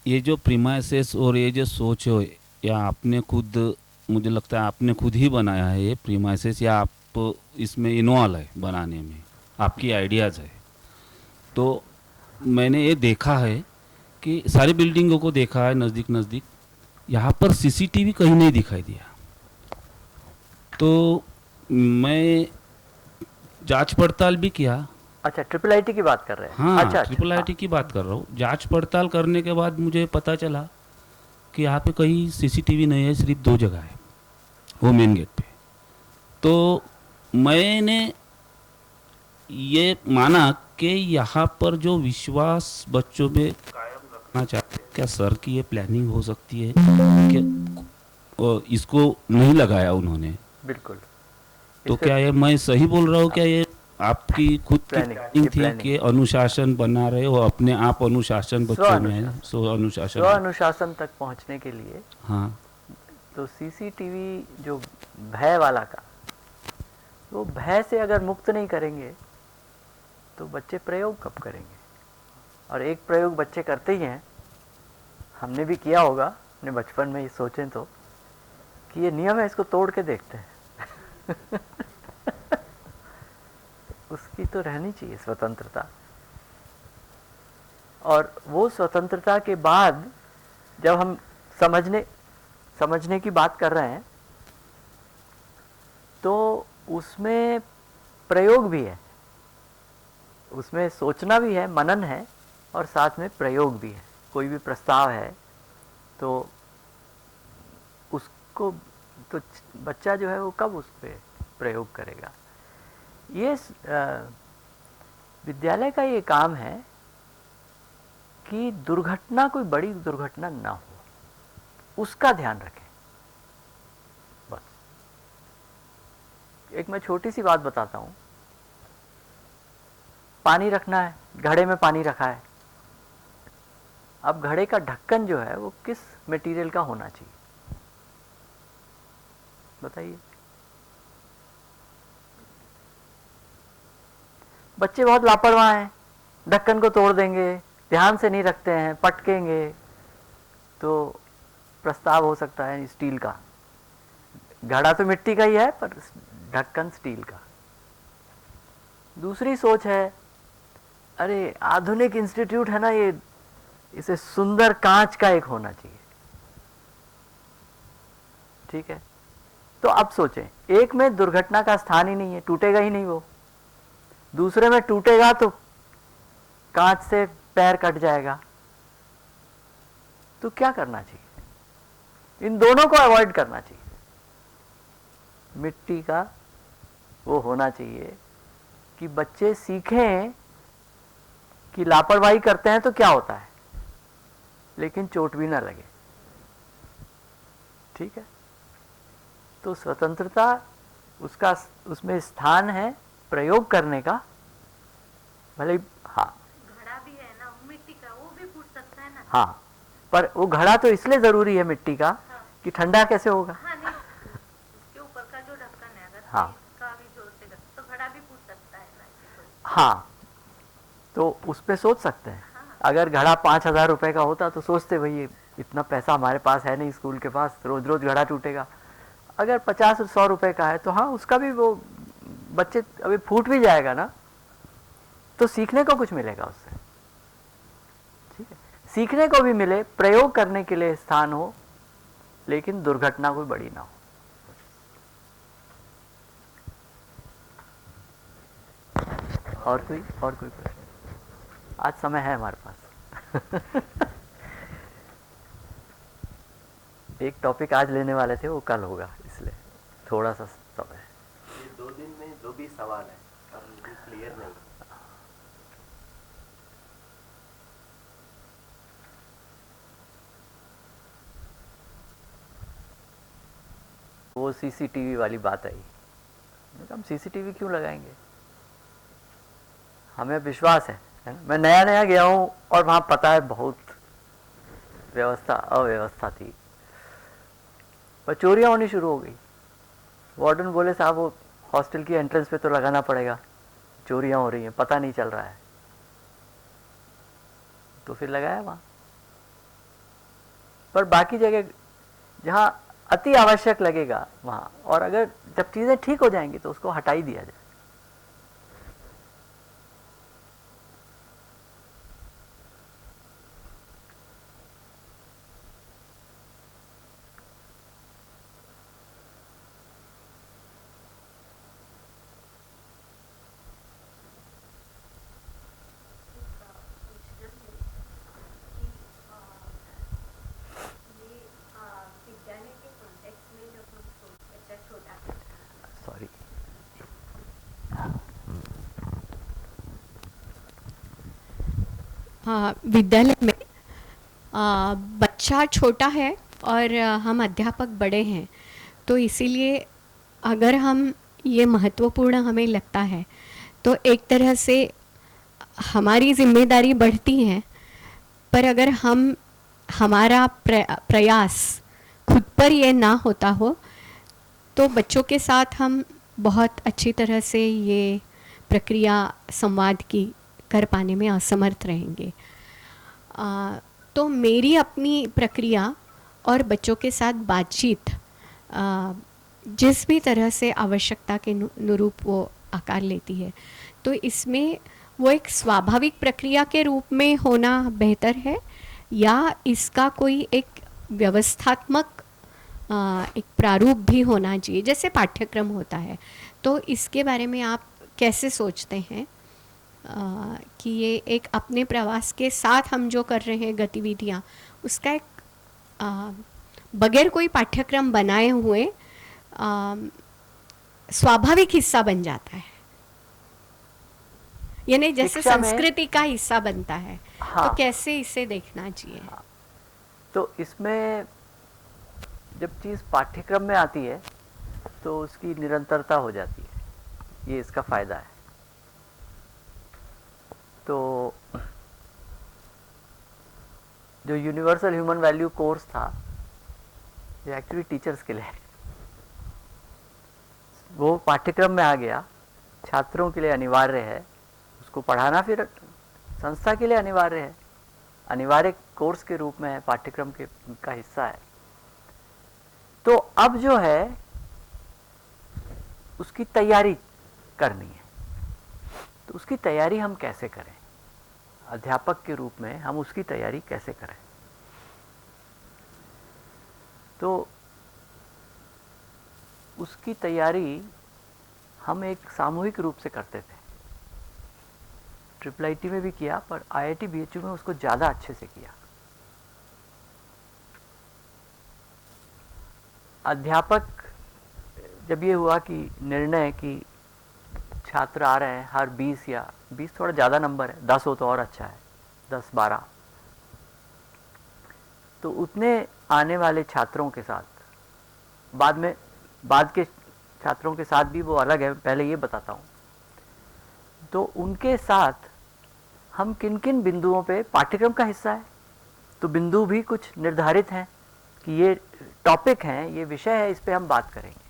ये जो प्रीमाइसेस और ये जो सोच हो, या आपने खुद, मुझे लगता है आपने खुद ही बनाया है ये प्रीमाइसेस, या आप इसमें इन्वॉल्व है बनाने में, आपकी आइडियाज़ है। तो मैंने ये देखा है कि सारी बिल्डिंगों को देखा है नज़दीक नज़दीक, यहाँ पर सीसीटीवी कहीं नहीं दिखाई दिया। तो मैं जांच पड़ताल भी किया। अच्छा, ट्रिपल आईटी की बात कर रहे हैं? हाँ, अच्छा, ट्रिपल आईटी की बात कर रहा हूँ। जांच पड़ताल करने के बाद मुझे पता चला कि यहाँ पे कहीं सीसीटीवी नहीं है, सिर्फ 2 जगह है, वो मेन गेट पे। तो मैंने ये माना कि यहाँ पर जो विश्वास बच्चों में कायम रखना चाहते हैं, क्या सर की ये प्लानिंग हो सकती है कि इसको नहीं लगाया उन्होंने? बिल्कुल। तो क्या ये मैं सही बोल रहा हूँ? क्या ये आपकी खुद की प्लानिंग थी कि अनुशासन बना रहे हो, अपने आप अनुशासन बच्चों में है? स्व अनुशासन तक पहुंचने के लिए, हाँ, तो सीसीटीवी जो भय वाला का, वो भय से अगर मुक्त नहीं करेंगे तो बच्चे प्रयोग कब करेंगे? और एक प्रयोग बच्चे करते ही हैं, हमने भी किया होगा अपने बचपन में, ये सोचें तो कि ये नियम है, इसको तोड़ के देखते हैं। उसकी तो रहनी चाहिए स्वतंत्रता। और वो स्वतंत्रता के बाद जब हम समझने की बात कर रहे हैं, तो उसमें प्रयोग भी है, उसमें सोचना भी है, मनन है, और साथ में प्रयोग भी है। कोई भी प्रस्ताव है तो उसको, तो बच्चा जो है वो कब उस पर प्रयोग करेगा? ये विद्यालय का ये काम है कि दुर्घटना, कोई बड़ी दुर्घटना ना हो, उसका ध्यान रखें। बस एक मैं छोटी सी बात बताता हूँ। पानी रखना है, घड़े में पानी रखा है। अब घड़े का ढक्कन जो है वो किस मटेरियल का होना चाहिए, बताइए? बच्चे बहुत लापरवाह हैं, ढक्कन को तोड़ देंगे, ध्यान से नहीं रखते हैं, पटकेंगे, तो प्रस्ताव हो सकता है स्टील का। घड़ा तो मिट्टी का ही है, पर ढक्कन स्टील का। दूसरी सोच है, अरे आधुनिक इंस्टीट्यूट है ना ये, इसे सुंदर कांच का एक होना चाहिए। ठीक है, तो अब सोचें, एक में दुर्घटना का स्थान ही नहीं है, टूटेगा ही नहीं वो। दूसरे में टूटेगा तो कांच से पैर कट जाएगा। तो क्या करना चाहिए? इन दोनों को अवॉइड करना चाहिए। मिट्टी का वो होना चाहिए कि बच्चे सीखें कि लापरवाही करते हैं तो क्या होता है, लेकिन चोट भी ना लगे। ठीक है, तो स्वतंत्रता, उसका उसमें स्थान है प्रयोग करने का। भले हाँ, घड़ा भी है ना मिट्टी का, वो भी फूट सकता है ना। हाँ, पर वो घड़ा तो इसलिए जरूरी है मिट्टी का, हाँ, कि ठंडा कैसे होगा? हाँ, नहीं, उसके ऊपर का जो ढक्कन है, अगर हाँ, इसका भी जोर से तो घड़ा भी फूट सकता है ना। हाँ, तो उस पे सोच सकते हैं। हाँ, अगर घड़ा 5,000 रुपए का होता तो सोचते भाई इतना पैसा हमारे पास है नहीं, स्कूल के पास रोज रोज घड़ा टूटेगा। अगर 50-100 रुपए का है तो हाँ, उसका भी वो बच्चे अभी फूट भी जाएगा ना, तो सीखने को कुछ मिलेगा उससे। ठीक है, सीखने को भी मिले, प्रयोग करने के लिए स्थान हो, लेकिन दुर्घटना कोई बड़ी ना हो। और कोई प्रश्न? आज समय है हमारे पास। एक टॉपिक आज लेने वाले थे, वो कल होगा, इसलिए थोड़ा सा समय है। 2 दिन में जो भी सवाल है मुझे क्लियर नहीं। वो सीसीटीवी वाली बात आई, हम सीसीटीवी क्यों लगाएंगे, हमें विश्वास है ना? मैं नया नया गया हूँ और वहाँ पता है बहुत व्यवस्था अव्यवस्था थी, पर चोरियाँ होनी शुरू हो गई। वार्डन बोले साहब वो हॉस्टल की एंट्रेंस पे तो लगाना पड़ेगा, चोरियाँ हो रही हैं, पता नहीं चल रहा है, तो फिर लगाया वहाँ। पर बाकी जगह जहाँ अति आवश्यक लगेगा वहाँ, और अगर जब चीज़ें ठीक हो जाएंगी तो उसको हटा ही दिया जाए। सॉरी, हाँ, विद्यालय में बच्चा छोटा है और हम अध्यापक बड़े हैं, तो इसीलिए अगर हम ये महत्वपूर्ण हमें लगता है तो एक तरह से हमारी जिम्मेदारी बढ़ती है। पर अगर हम हमारा प्रयास खुद पर ये ना होता हो तो बच्चों के साथ हम बहुत अच्छी तरह से ये प्रक्रिया संवाद की कर पाने में असमर्थ रहेंगे। तो मेरी अपनी प्रक्रिया और बच्चों के साथ बातचीत जिस भी तरह से आवश्यकता के अनुरूप वो आकार लेती है, तो इसमें वो एक स्वाभाविक प्रक्रिया के रूप में होना बेहतर है या इसका कोई एक व्यवस्थात्मक एक प्रारूप भी होना चाहिए, जैसे पाठ्यक्रम होता है। तो इसके बारे में आप कैसे सोचते हैं कि ये एक अपने प्रवास के साथ हम जो कर रहे हैं गतिविधियाँ, उसका एक बगैर कोई पाठ्यक्रम बनाए हुए स्वाभाविक हिस्सा बन जाता है, यानी जैसे संस्कृति का हिस्सा बनता है। हाँ, तो कैसे इसे देखना चाहिए? हाँ, तो इसमें जब चीज़ पाठ्यक्रम में आती है तो उसकी निरंतरता हो जाती है, ये इसका फ़ायदा है। तो जो यूनिवर्सल ह्यूमन वैल्यू कोर्स था, ये एक्चुअली टीचर्स के लिए है, वो पाठ्यक्रम में आ गया, छात्रों के लिए अनिवार्य है, उसको पढ़ाना फिर संस्था के लिए अनिवार्य है, अनिवार्य कोर्स के रूप में है, पाठ्यक्रम के का हिस्सा है। तो अब जो है उसकी तैयारी करनी है, तो उसकी तैयारी हम कैसे करें, अध्यापक के रूप में हम उसकी तैयारी कैसे करें? तो उसकी तैयारी हम एक सामूहिक रूप से करते थे, IIIT में भी किया, पर IIT BHU में उसको ज़्यादा अच्छे से किया। अध्यापक जब ये हुआ कि निर्णय कि छात्र आ रहे हैं हर 20 या 20 थोड़ा ज़्यादा नंबर है, 10 हो तो और अच्छा है, 10-12, तो उतने आने वाले छात्रों के साथ बाद के छात्रों के साथ भी वो अलग है, पहले ये बताता हूँ। तो उनके साथ हम किन किन बिंदुओं पे, पाठ्यक्रम का हिस्सा है तो बिंदु भी कुछ निर्धारित हैं कि ये टॉपिक हैं, ये विषय है, इस पे हम बात करेंगे,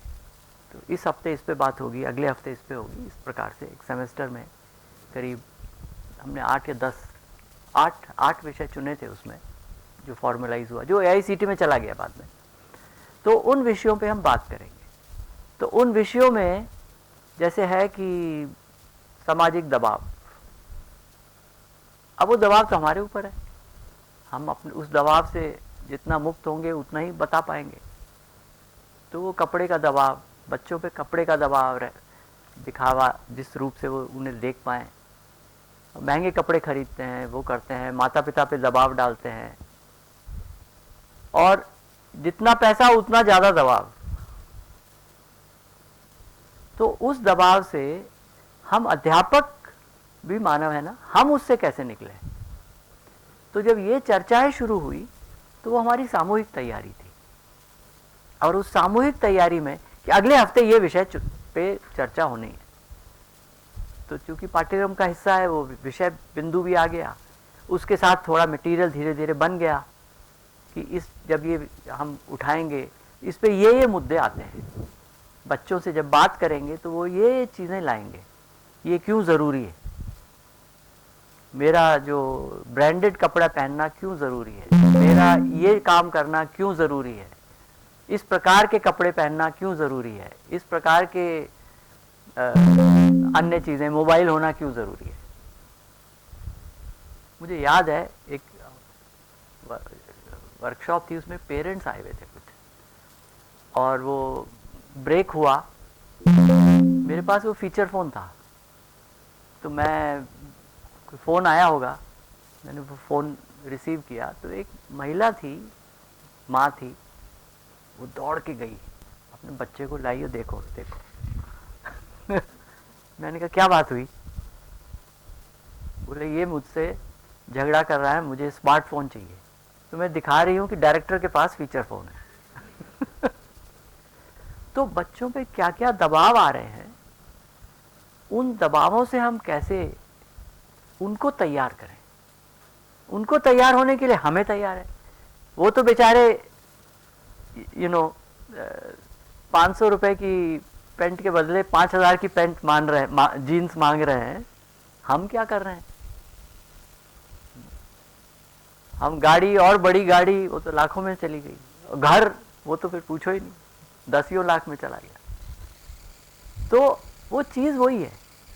तो इस हफ्ते इस पे बात होगी, अगले हफ्ते इस पे होगी। इस प्रकार से एक सेमेस्टर में करीब हमने 8 या 10 8 विषय चुने थे उसमें, जो फॉर्मलाइज हुआ, जो AICT में चला गया बाद में। तो उन विषयों पे हम बात करेंगे। तो उन विषयों में जैसे है कि सामाजिक दबाव, अब वो दबाव तो हमारे ऊपर है, हम अपने उस दबाव से जितना मुक्त होंगे उतना ही बता पाएंगे। तो वो कपड़े का दबाव, बच्चों पे कपड़े का दबाव दिखावा, जिस रूप से वो उन्हें देख पाएँ, महंगे कपड़े खरीदते हैं, वो करते हैं, माता पिता पे दबाव डालते हैं, और जितना पैसा उतना ज़्यादा दबाव। तो उस दबाव से हम अध्यापक भी मानव है ना, हम उससे कैसे निकले। तो जब ये चर्चाएं शुरू हुई तो वो हमारी सामूहिक तैयारी थी, और उस सामूहिक तैयारी में कि अगले हफ्ते ये विषय पे चर्चा होनी है, तो चूंकि पाठ्यक्रम का हिस्सा है वो विषय बिंदु भी आ गया, उसके साथ थोड़ा मटेरियल धीरे धीरे बन गया कि इस जब ये हम उठाएंगे इस पे ये मुद्दे आते हैं, बच्चों से जब बात करेंगे तो वो ये चीज़ें लाएंगे, ये क्यों ज़रूरी है, मेरा जो ब्रांडेड कपड़ा पहनना क्यों ज़रूरी है, मेरा ये काम करना क्यों ज़रूरी है, इस प्रकार के कपड़े पहनना क्यों ज़रूरी है, इस प्रकार के अन्य चीज़ें, मोबाइल होना क्यों ज़रूरी है। मुझे याद है एक वर्कशॉप थी, उसमें पेरेंट्स आए हुए थे कुछ, और वो ब्रेक हुआ, मेरे पास वो फीचर फ़ोन था, तो मैं फ़ोन आया होगा, मैंने वो फ़ोन रिसीव किया, तो एक महिला थी, माँ थी, वो दौड़ के गई, अपने बच्चे को लाइए, देखो देखो मैंने कहा क्या बात हुई, बोले ये मुझसे झगड़ा कर रहा है, मुझे स्मार्टफोन चाहिए। तो मैं दिखा रही हूँ कि डायरेक्टर के पास फीचर फ़ोन है तो बच्चों पे क्या क्या दबाव आ रहे हैं, उन दबावों से हम कैसे उनको तैयार करें, उनको तैयार होने के लिए हमें तैयार है। वो तो बेचारे 500 रुपए की पैंट के बदले 5000 की पैंट मान रहे हैं, जीन्स मांग रहे हैं, हम क्या कर रहे हैं, हम गाड़ी, और बड़ी गाड़ी वो तो लाखों में चली गई, और घर वो तो फिर पूछो ही नहीं, 10 लाख में चला गया। तो वो चीज़ वही है,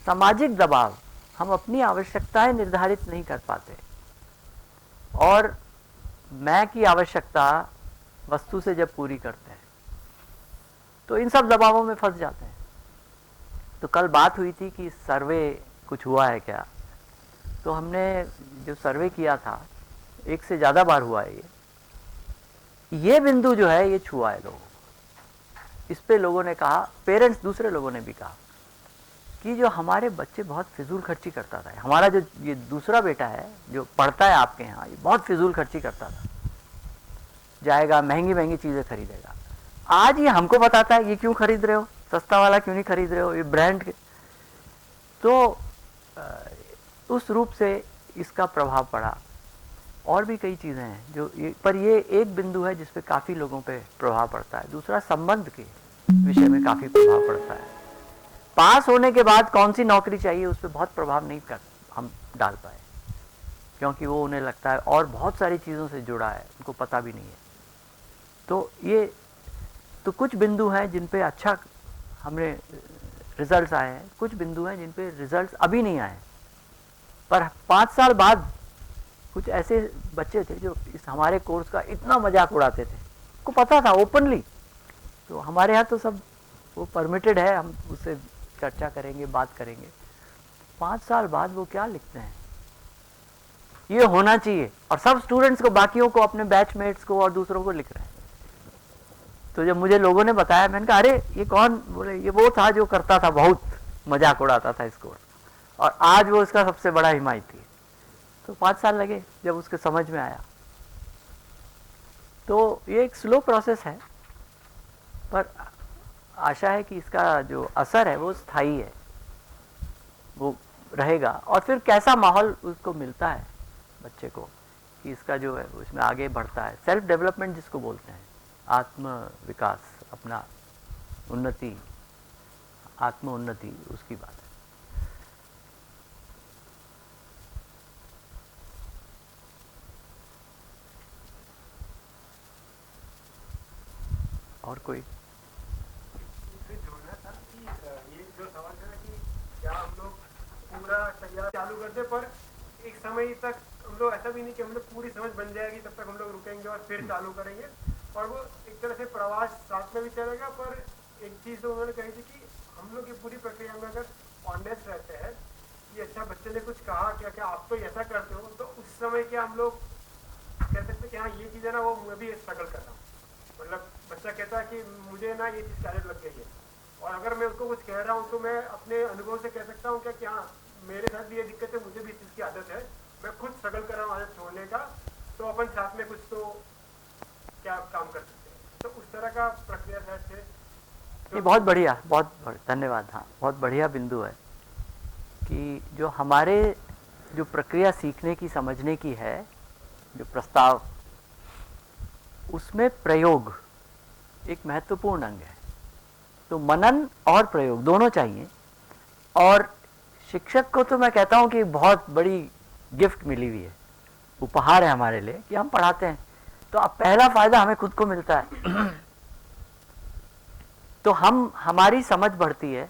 सामाजिक दबाव, हम अपनी आवश्यकताएं निर्धारित नहीं कर पाते, और मैं की आवश्यकता वस्तु से जब पूरी करते हैं तो इन सब दबावों में फंस जाते हैं। तो कल बात हुई थी कि सर्वे कुछ हुआ है क्या, तो हमने जो सर्वे किया था, एक से ज़्यादा बार हुआ है ये बिंदु जो है ये छुआ है लोगों को। इस पे लोगों ने कहा, पेरेंट्स, दूसरे लोगों ने भी कहा कि जो हमारे बच्चे बहुत फिजूल खर्ची करता था, हमारा जो ये दूसरा बेटा है जो पढ़ता है आपके यहाँ, ये बहुत फिजूल खर्ची करता था, जाएगा महंगी महंगी चीज़ें खरीदेगा, आज ये हमको बताता है ये क्यों खरीद रहे हो, सस्ता वाला क्यों नहीं खरीद रहे हो, ये ब्रांड के। तो उस रूप से इसका प्रभाव पड़ा। और भी कई चीज़ें हैं जो पर ये एक बिंदु है जिस पे काफ़ी लोगों पे प्रभाव पड़ता है। दूसरा, संबंध के विषय में काफ़ी प्रभाव पड़ता है। पास होने के बाद कौन सी नौकरी चाहिए उस पर बहुत प्रभाव नहीं कर हम डाल पाए, क्योंकि वो उन्हें लगता है और बहुत सारी चीज़ों से जुड़ा है, उनको पता भी नहीं है। तो ये तो कुछ बिंदु हैं जिन पे अच्छा हमने रिजल्ट्स आए हैं, कुछ बिंदु हैं जिन पे रिजल्ट्स अभी नहीं आए, पर 5 साल बाद कुछ ऐसे बच्चे थे जो इस हमारे कोर्स का इतना मजाक उड़ाते थे, को पता था ओपनली। तो हमारे यहाँ तो सब वो परमिटेड है, हम उससे चर्चा करेंगे, बात करेंगे। 5 साल बाद वो क्या लिखते हैं, ये होना चाहिए, और सब स्टूडेंट्स को, बाकियों को, अपने बैचमेट्स को और दूसरों को लिख रहे हैं। तो जब मुझे लोगों ने बताया, मैंने कहा अरे ये कौन, बोले ये वो था जो करता था, बहुत मजाक उड़ाता था इसको, और आज वो इसका सबसे बड़ा हिमायती है। तो 5 साल लगे जब उसके समझ में आया। तो ये एक स्लो प्रोसेस है, पर आशा है कि इसका जो असर है वो स्थायी है, वो रहेगा। और फिर कैसा माहौल उसको मिलता है बच्चे को कि इसका जो है वो इसमें आगे बढ़ता है। सेल्फ डेवलपमेंट जिसको बोलते हैं, आत्म विकास, अपना उन्नति, आत्म उन्नति, उसकी बात है। और कोई जोड़ना था कि ये जो सवाल था कि क्या हम लोग पूरा तैयार चालू करते, पर एक समय तक हम लोग, ऐसा भी नहीं कि हम लोग पूरी समझ बन जाएगी तब तक हम लोग रुकेंगे और फिर चालू करेंगे, और वो एक तरह से प्रवास साथ में भी चलेगा। पर एक चीज़ तो उन्होंने कही थी कि हम लोग ये पूरी प्रक्रिया में अगर ऑनेस्ट रहते हैं कि अच्छा बच्चे ने कुछ कहा, क्या क्या आप तो ऐसा करते हो, तो उस समय क्या हम लोग कह सकते कि हाँ ये चीज़ है ना, वो मैं भी स्ट्रगल कर रहा हूँ। मतलब बच्चा कहता है कि मुझे ना ये चीज़ कैरेट लग गई है, और अगर मैं उसको कुछ कह रहा हूँ तो मैं अपने अनुभव से कह सकता हूँ क्या कि हाँ मेरे साथ भी ये दिक्कत है, मुझे भी इस चीज़ की आदत है, मैं खुद स्ट्रगल कर रहा हूँ आदत छोड़ने का, तो अपन साथ में कुछ तो क्या काम कर सकते हैं। तो उस तरह का प्रक्रिया शायद से ये बहुत बढ़िया, धन्यवाद। हाँ, बहुत बढ़िया बिंदु है कि जो हमारे जो प्रक्रिया सीखने की समझने की है, जो प्रस्ताव, उसमें प्रयोग एक महत्वपूर्ण अंग है। तो मनन और प्रयोग दोनों चाहिए। और शिक्षक को तो मैं कहता हूँ कि बहुत बड़ी गिफ्ट मिली हुई है, उपहार है हमारे लिए कि हम पढ़ाते हैं। तो अब पहला फायदा हमें खुद को मिलता है तो हमारी समझ बढ़ती है।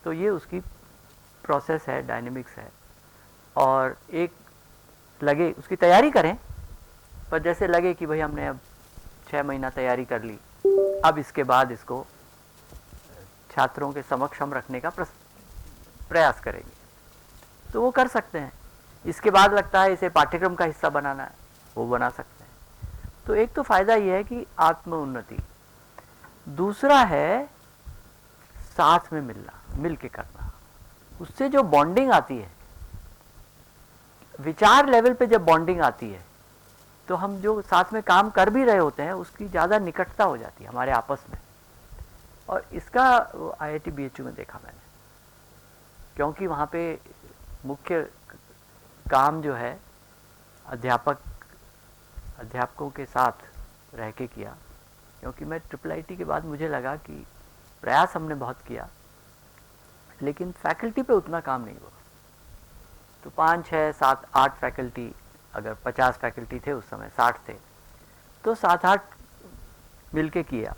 तो ये उसकी प्रोसेस है, डायनेमिक्स है। और एक लगे उसकी तैयारी करें, पर जैसे लगे कि भाई हमने अब 6 महीना तैयारी कर ली, अब इसके बाद इसको छात्रों के समक्ष हम रखने का प्रयास करेंगे, तो वो कर सकते हैं। इसके बाद लगता है इसे पाठ्यक्रम का हिस्सा बनाना है, वो बना सकते हैं। तो एक तो फायदा ये है कि आत्म उन्नति। दूसरा है साथ में मिलना, मिल के करना। उससे जो बॉन्डिंग आती है, विचार लेवल पे जब बॉन्डिंग आती है, तो हम जो साथ में काम कर भी रहे होते हैं उसकी ज़्यादा निकटता हो जाती है हमारे आपस में। और इसका IIT BHU में देखा मैंने, क्योंकि वहाँ पे मुख्य काम जो है अध्यापकों के साथ रह के किया। क्योंकि मैं IIIT के बाद मुझे लगा कि प्रयास हमने बहुत किया, लेकिन फैकल्टी पे उतना काम नहीं हुआ। तो 5, 6, 7, 8 फैकल्टी, अगर 50 फैकल्टी थे उस समय, 60 थे, तो 7-8 मिलके किया।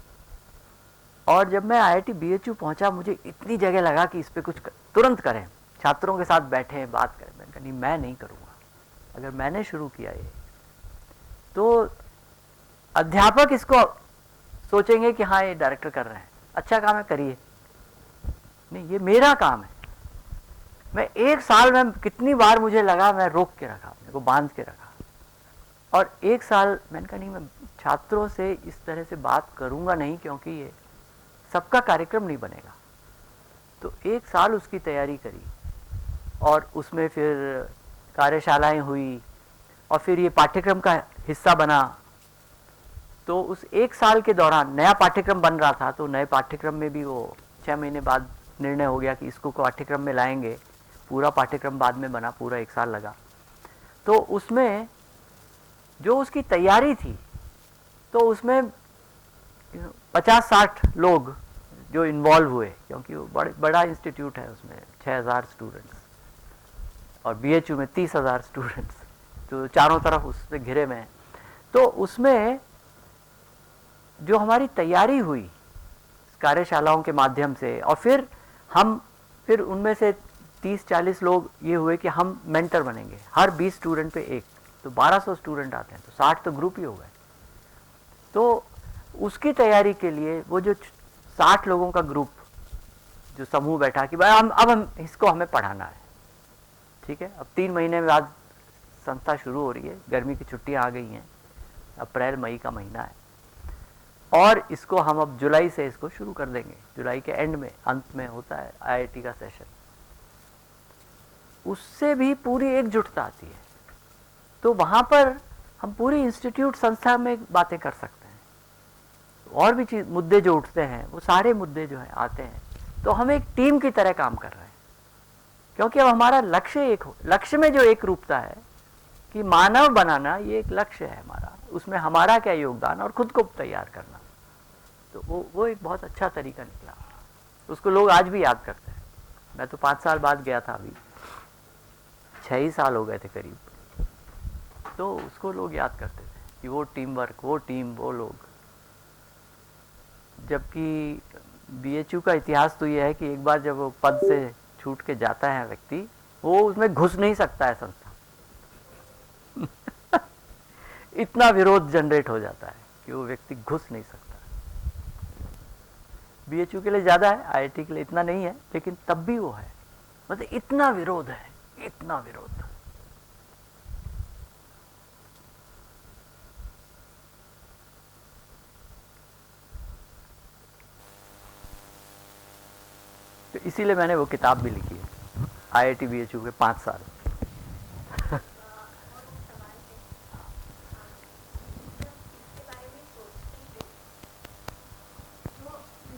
और जब मैं IIT BHU पहुंचा, मुझे इतनी जगह लगा कि इस पे कुछ तुरंत करें, छात्रों के साथ बैठें, बात करें। मैंने कहा नहीं, मैं नहीं करूँगा। अगर मैंने शुरू किया ये, तो अध्यापक इसको सोचेंगे कि हाँ ये डायरेक्टर कर रहे हैं, अच्छा काम है, करिए। नहीं, ये मेरा काम है। मैं 1 साल में कितनी बार मुझे लगा, मैं रोक के रखा, अपने को बांध के रखा। और 1 साल मैंने कहा नहीं, मैं छात्रों से इस तरह से बात करूँगा नहीं, क्योंकि ये सबका कार्यक्रम नहीं बनेगा। तो 1 साल उसकी तैयारी करी, और उसमें फिर कार्यशालाएं हुई, और फिर ये पाठ्यक्रम का हिस्सा बना। तो उस 1 साल के दौरान नया पाठ्यक्रम बन रहा था, तो नए पाठ्यक्रम में भी वो 6 महीने बाद निर्णय हो गया कि इसको पाठ्यक्रम में लाएंगे। पूरा पाठ्यक्रम बाद में बना, पूरा 1 साल लगा। तो उसमें जो उसकी तैयारी थी, तो उसमें 50-60 लोग जो इन्वॉल्व हुए, क्योंकि वो बड़ा इंस्टीट्यूट है, उसमें 6000 स्टूडेंट्स, और BHU में 30,000 स्टूडेंट्स, तो चारों तरफ उससे घिरे में हैं। तो उसमें जो हमारी तैयारी हुई कार्यशालाओं के माध्यम से, और फिर उनमें से 30-40 लोग ये हुए कि हम मेंटर बनेंगे, हर 20 स्टूडेंट पे एक, तो 1200 स्टूडेंट आते हैं, तो 60 तो ग्रुप ही हो गए। तो उसकी तैयारी के लिए वो जो 60 लोगों का ग्रुप, जो समूह बैठा कि भाई हम इसको हमें पढ़ाना है, ठीक है। अब 3 महीने बाद संस्था शुरू हो रही है, गर्मी की छुट्टियां आ गई हैं, अप्रैल मई का महीना है, और इसको हम अब जुलाई से इसको शुरू कर देंगे। जुलाई के एंड में, अंत में होता है IIT का सेशन। उससे भी पूरी एकजुटता आती है। तो वहाँ पर हम पूरी इंस्टीट्यूट संस्था में बातें कर सकते हैं, और भी चीज मुद्दे जो उठते हैं, वो सारे मुद्दे जो है आते हैं, तो हम एक टीम की तरह काम कर रहे हैं। क्योंकि अब हमारा लक्ष्य में जो एक रूपता है कि मानव बनाना, ये एक लक्ष्य है हमारा, उसमें हमारा क्या योगदान, और खुद को तैयार करना। तो वो एक बहुत अच्छा तरीका निकला, उसको लोग आज भी याद करते हैं। मैं तो 5 साल बाद गया था, अभी 6 ही साल हो गए थे करीब, तो उसको लोग याद करते थे कि वो टीम वर्क, वो टीम, वो लोग। जबकि BHU का इतिहास तो ये है कि एक बार जब वो पद से छूट के जाता है व्यक्ति, वो उसमें घुस नहीं सकता है संस्था इतना विरोध जनरेट हो जाता है कि वो व्यक्ति घुस नहीं सकता। BHU के लिए ज़्यादा है, IIT के लिए इतना नहीं है, लेकिन तब भी वो है, मतलब इतना विरोध है, इतना विरोध। इसीलिए मैंने वो किताब भी लिखी है, IIT BHU के 5 साल।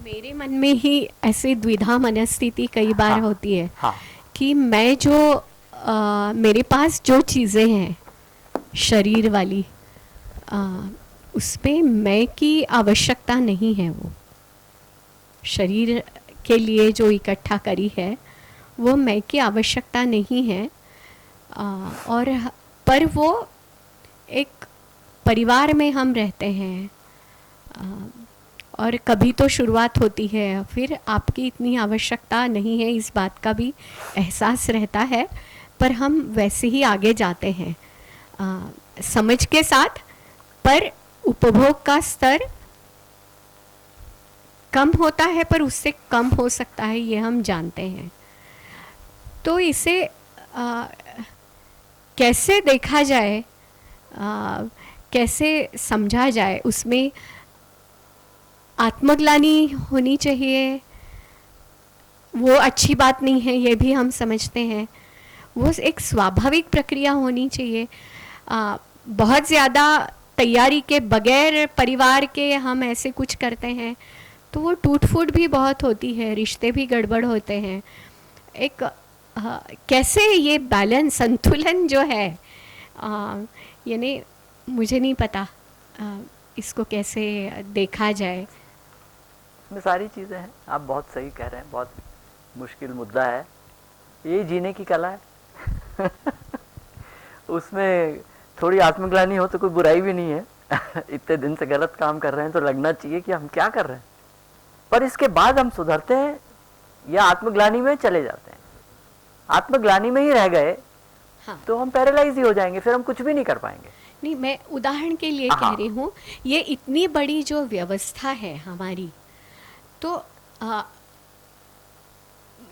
मेरे मन में ही ऐसे द्विधा मनस्थिति कई बार हाँ, होती है हाँ, कि मैं जो मेरे पास जो चीज़ें हैं शरीर वाली, उसमें मैं की आवश्यकता नहीं है। वो शरीर के लिए जो इकट्ठा करी है वो मैं की आवश्यकता नहीं है। और पर वो एक परिवार में हम रहते हैं, और कभी तो शुरुआत होती है, फिर आपकी इतनी आवश्यकता नहीं है इस बात का भी एहसास रहता है, पर हम वैसे ही आगे जाते हैं समझ के साथ। पर उपभोग का स्तर कम होता है, पर उससे कम हो सकता है, ये हम जानते हैं। तो इसे कैसे देखा जाए, कैसे समझा जाए, उसमें आत्मग्लानि होनी चाहिए, वो अच्छी बात नहीं है, ये भी हम समझते हैं। वो एक स्वाभाविक प्रक्रिया होनी चाहिए। बहुत ज़्यादा तैयारी के बगैर परिवार के हम ऐसे कुछ करते हैं तो वो टूट फूट भी बहुत होती है, रिश्ते भी गड़बड़ होते हैं। एक कैसे ये बैलेंस, संतुलन जो है, यानी मुझे नहीं पता इसको कैसे देखा जाए। इसमें सारी चीज़ें हैं, आप बहुत सही कह रहे हैं, बहुत मुश्किल मुद्दा है, ये जीने की कला है। उसमें थोड़ी आत्मग्लानि हो तो कोई बुराई भी नहीं है। इतने दिन से गलत काम कर रहे हैं तो लगना चाहिए कि हम क्या कर रहे हैं, पर इसके बाद हम सुधरते हैं या आत्मग्लानि में चले जाते हैं। आत्मग्लानि में ही रह गए हाँ। तो हम पैरालाइज ही हो जाएंगे, फिर हम कुछ भी नहीं कर पाएंगे। नहीं, मैं उदाहरण के लिए कह रही हूँ, ये इतनी बड़ी जो व्यवस्था है हमारी, तो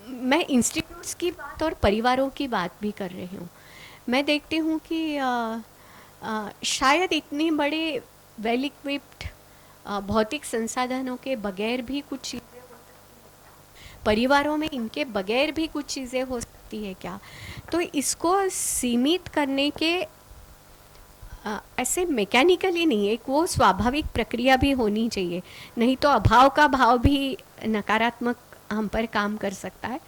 मैं इंस्टीट्यूट्स की बात और परिवारों की बात भी कर रही हूँ। मैं देखती हूँ कि शायद इतनी बड़े वेल इक्विप्ड भौतिक संसाधनों के बगैर भी कुछ चीज़ें हो सकती हैं, परिवारों में इनके बगैर भी कुछ चीज़ें हो सकती है क्या? तो इसको सीमित करने के ऐसे मैकेनिकली नहीं, एक वो स्वाभाविक प्रक्रिया भी होनी चाहिए, नहीं तो अभाव का भाव भी नकारात्मक हम पर काम कर सकता है।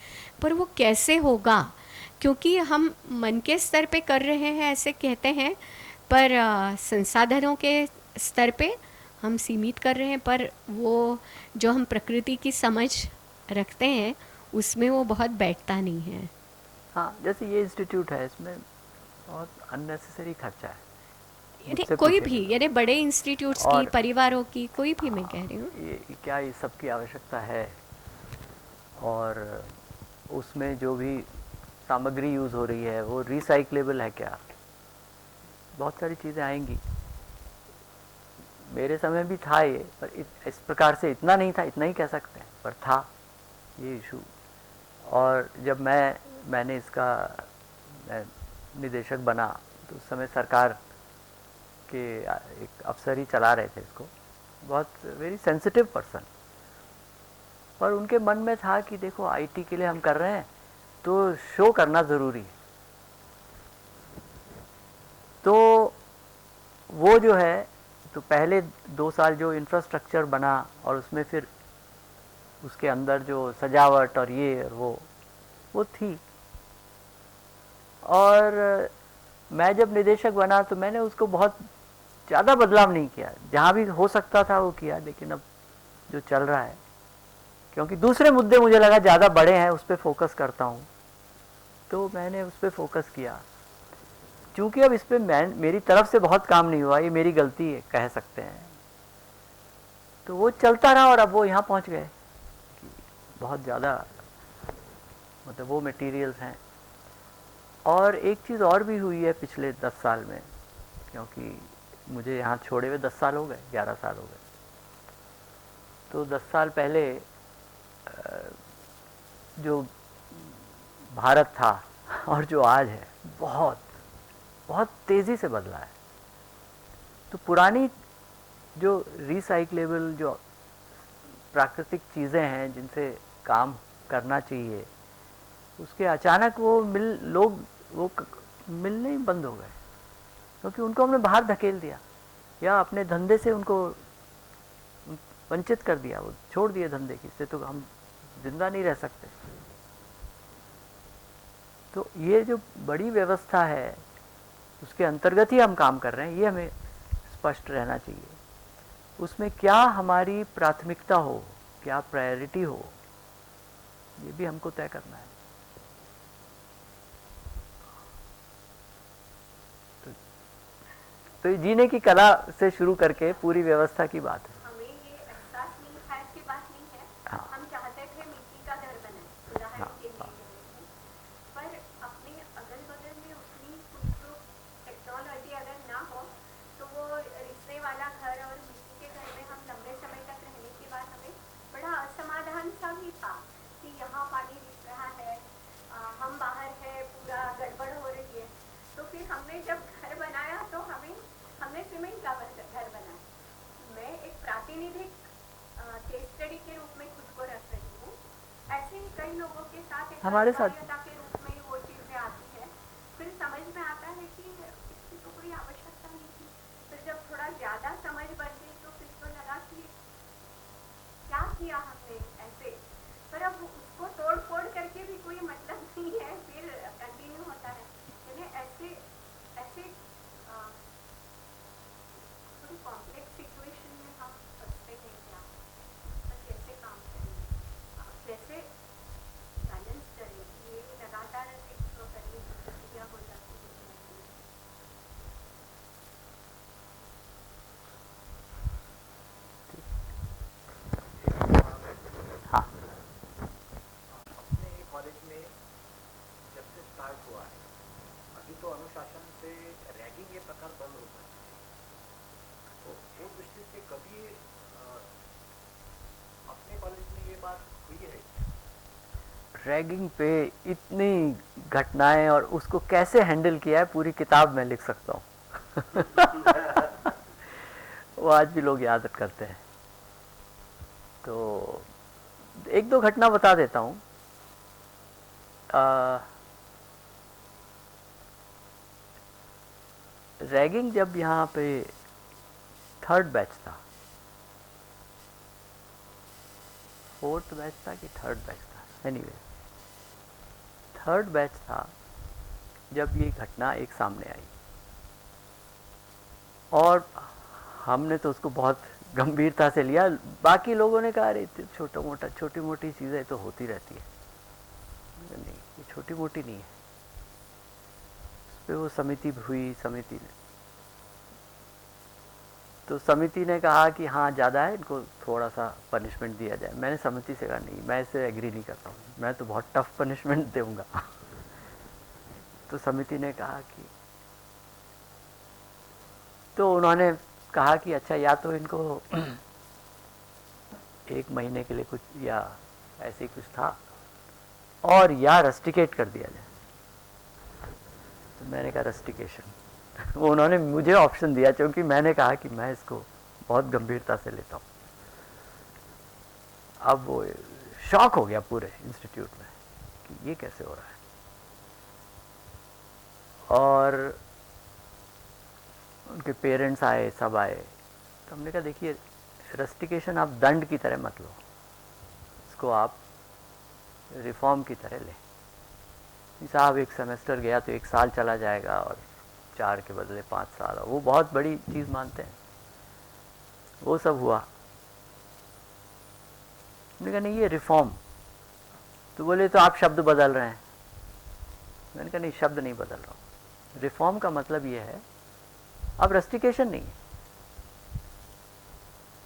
पर वो कैसे होगा, क्योंकि हम मन के स्तर पे कर रहे हैं ऐसे कहते हैं, पर संसाधनों के स्तर पे हम सीमित कर रहे हैं, पर वो जो हम प्रकृति की समझ रखते हैं उसमें वो बहुत बैठता नहीं है। हाँ, जैसे ये इंस्टीट्यूट है, इसमें बहुत अननेसेसरी खर्चा है। यानी कोई भी, यानी बड़े इंस्टीट्यूट्स की, परिवारों की, कोई भी, मैं कह रही हूँ ये क्या ये सब की आवश्यकता है, और उसमें जो भी सामग्री यूज़ हो रही है वो रिसाइक्लेबल है क्या? बहुत सारी चीज़ें आएंगी। मेरे समय भी था ये, पर इस प्रकार से इतना नहीं था, इतना ही कह सकते हैं, पर था ये इशू। और जब मैंने इसका निदेशक बना तो उस समय सरकार के एक अफसर ही चला रहे थे इसको, बहुत वेरी सेंसिटिव पर्सन, पर उनके मन में था कि देखो IT के लिए हम कर रहे हैं तो शो करना ज़रूरी है। तो वो जो है, तो पहले 2 साल जो इंफ्रास्ट्रक्चर बना और उसमें फिर उसके अंदर जो सजावट और ये और वो थी, और मैं जब निदेशक बना तो मैंने उसको बहुत ज़्यादा बदलाव नहीं किया, जहाँ भी हो सकता था वो किया, लेकिन अब जो चल रहा है, क्योंकि दूसरे मुद्दे मुझे लगा ज़्यादा बड़े हैं, उस पर फोकस करता हूँ, तो मैंने उस पर फोकस किया। चूँकि अब इस पर मेरी तरफ से बहुत काम नहीं हुआ, ये मेरी गलती है कह सकते हैं, तो वो चलता रहा और अब वो यहाँ पहुँच गए कि बहुत ज़्यादा, मतलब वो मटेरियल्स हैं। और एक चीज़ और भी हुई है पिछले 10 साल में, क्योंकि मुझे यहाँ छोड़े हुए 10 साल हो गए, 11 साल हो गए, तो 10 साल पहले जो भारत था और जो आज है, बहुत बहुत तेज़ी से बदला है। तो पुरानी जो रिसाइक्लेबल, जो प्राकृतिक चीज़ें हैं जिनसे काम करना चाहिए, उसके अचानक वो मिलने ही बंद हो गए, क्योंकि उनको हमने बाहर धकेल दिया या अपने धंधे से उनको वंचित कर दिया, वो छोड़ दिए धंधे की, इससे तो हम जिंदा नहीं रह सकते। तो ये जो बड़ी व्यवस्था है उसके अंतर्गत ही हम काम कर रहे हैं, ये हमें स्पष्ट रहना चाहिए। उसमें क्या हमारी प्राथमिकता हो, क्या प्रायोरिटी हो, ये भी हमको तय करना है। तो ये जीने की कला से शुरू करके पूरी व्यवस्था की बात है। हमें ये एहसास नहीं था, इसकी बात नहीं है। हाँ। हम चाहते थे मिट्टी का घर बनाए, उदाहरण के लिए, पर अपने अगल बगल में उतनी कुछ टेक्नोलॉजी अगर ना हो तो वो रिसने वाला घर और मिट्टी के घर में हम लंबे समय तक रहने के बाद हमें बड़ा असमाधान सा भी था कि यहाँ पानी रिस रहा है, हम बाहर है, पूरा गड़बड़ हो रही है। तो फिर हमने जब घर बनाया तो हमने सीमेंट का घर बनाया। मैं एक प्रातिनिधिक केस स्टडी के रूप में खुद को रख रही हूँ। ऐसे ही कई लोगों के साथ एक हमारे साथ अनिवार्यता के रूप में वो चीज़ें आती है, फिर समझ में आता है कि इसकी तो कोई आवश्यकता नहीं थी। फिर जब थोड़ा ज़्यादा समझ बढ़ गई तो फिर तो लगा कि क्या किया हमने ऐसे, पर अब उसको तोड़ फोड़ करके भी कोई मतलब नहीं है, फिर कंटिन्यू होता है। यानी ऐसे थोड़ी कॉम्प्लेक्स सिचुएशन में हम फंसते हैं क्या, और कैसे काम करें, कैसे बैलेंस करें, ये लगातार एक करने की प्रक्रिया हो जाती है। हाँ, अपने कॉलेज में जब से स्टार्ट हुआ है, अभी तो अनुशासन से रैगिंग ये प्रकार बंद होता है, तो वो दृष्टि से कभी अपने कॉलेज में ये बात हुई है? रैगिंग पे इतनी घटनाएं और उसको कैसे हैंडल किया है पूरी किताब में लिख सकता हूँ। वो आज भी लोग याद करते हैं। तो एक दो घटना बता देता हूँ। रैगिंग जब यहाँ पे थर्ड बैच था, फोर्थ बैच था कि थर्ड बैच था, एनीवे थर्ड बैच था जब ये घटना एक सामने आई, और हमने तो उसको बहुत गंभीरता से लिया। बाकी लोगों ने कहा अरे छोटी मोटी चीज़ें तो होती रहती है। नहीं, ये छोटी मोटी नहीं है। उस पर वो समिति हुई, समिति ने कहा कि हाँ ज़्यादा है, इनको थोड़ा सा पनिशमेंट दिया जाए। मैंने समिति से कहा नहीं, मैं इससे एग्री नहीं करता हूँ, मैं तो बहुत टफ पनिशमेंट दूंगा। तो समिति ने कहा कि, तो उन्होंने कहा कि अच्छा या तो इनको 1 महीने के लिए कुछ या ऐसे ही कुछ था, और या रस्टिकेट कर दिया जाए। तो मैंने कहा रस्टिकेशन। वो उन्होंने मुझे ऑप्शन दिया, क्योंकि मैंने कहा कि मैं इसको बहुत गंभीरता से लेता हूँ। अब वो शॉक हो गया पूरे इंस्टीट्यूट में कि ये कैसे हो रहा है। और उनके पेरेंट्स आए, सब आए। तो हमने कहा देखिए रस्टिकेशन आप दंड की तरह मत लो, इसको आप रिफॉर्म की तरह लें। साहब 1 सेमेस्टर गया तो 1 साल चला जाएगा, और 4 के बदले 5 साल, वो बहुत बड़ी चीज़ मानते हैं। वो सब हुआ। हमने कहा नहीं ये रिफॉर्म। तो बोले तो आप शब्द बदल रहे हैं। मैंने कहा नहीं, शब्द नहीं बदल रहा हूँ। रिफॉर्म का मतलब ये है, अब रस्टिकेशन नहीं है,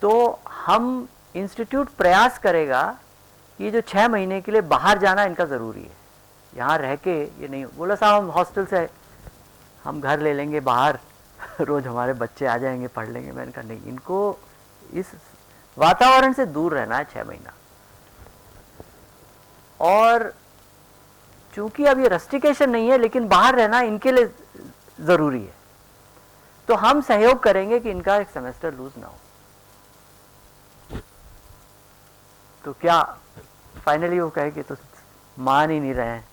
तो हम इंस्टीट्यूट प्रयास करेगा कि ये जो 6 महीने के लिए बाहर जाना इनका ज़रूरी है, यहाँ रह के ये नहीं। बोला साहब हम हॉस्टल से हम घर ले लेंगे बाहर, रोज़ हमारे बच्चे आ जाएंगे, पढ़ लेंगे। मैंने कहा नहीं, इनको इस वातावरण से दूर रहना है 6 महीना। और चूंकि अब ये रस्टिकेशन नहीं है, लेकिन बाहर रहना इनके लिए ज़रूरी है, तो हम सहयोग करेंगे कि इनका 1 सेमेस्टर लूज ना हो। तो क्या फाइनली वो कहे कि तो मान ही नहीं रहे हैं,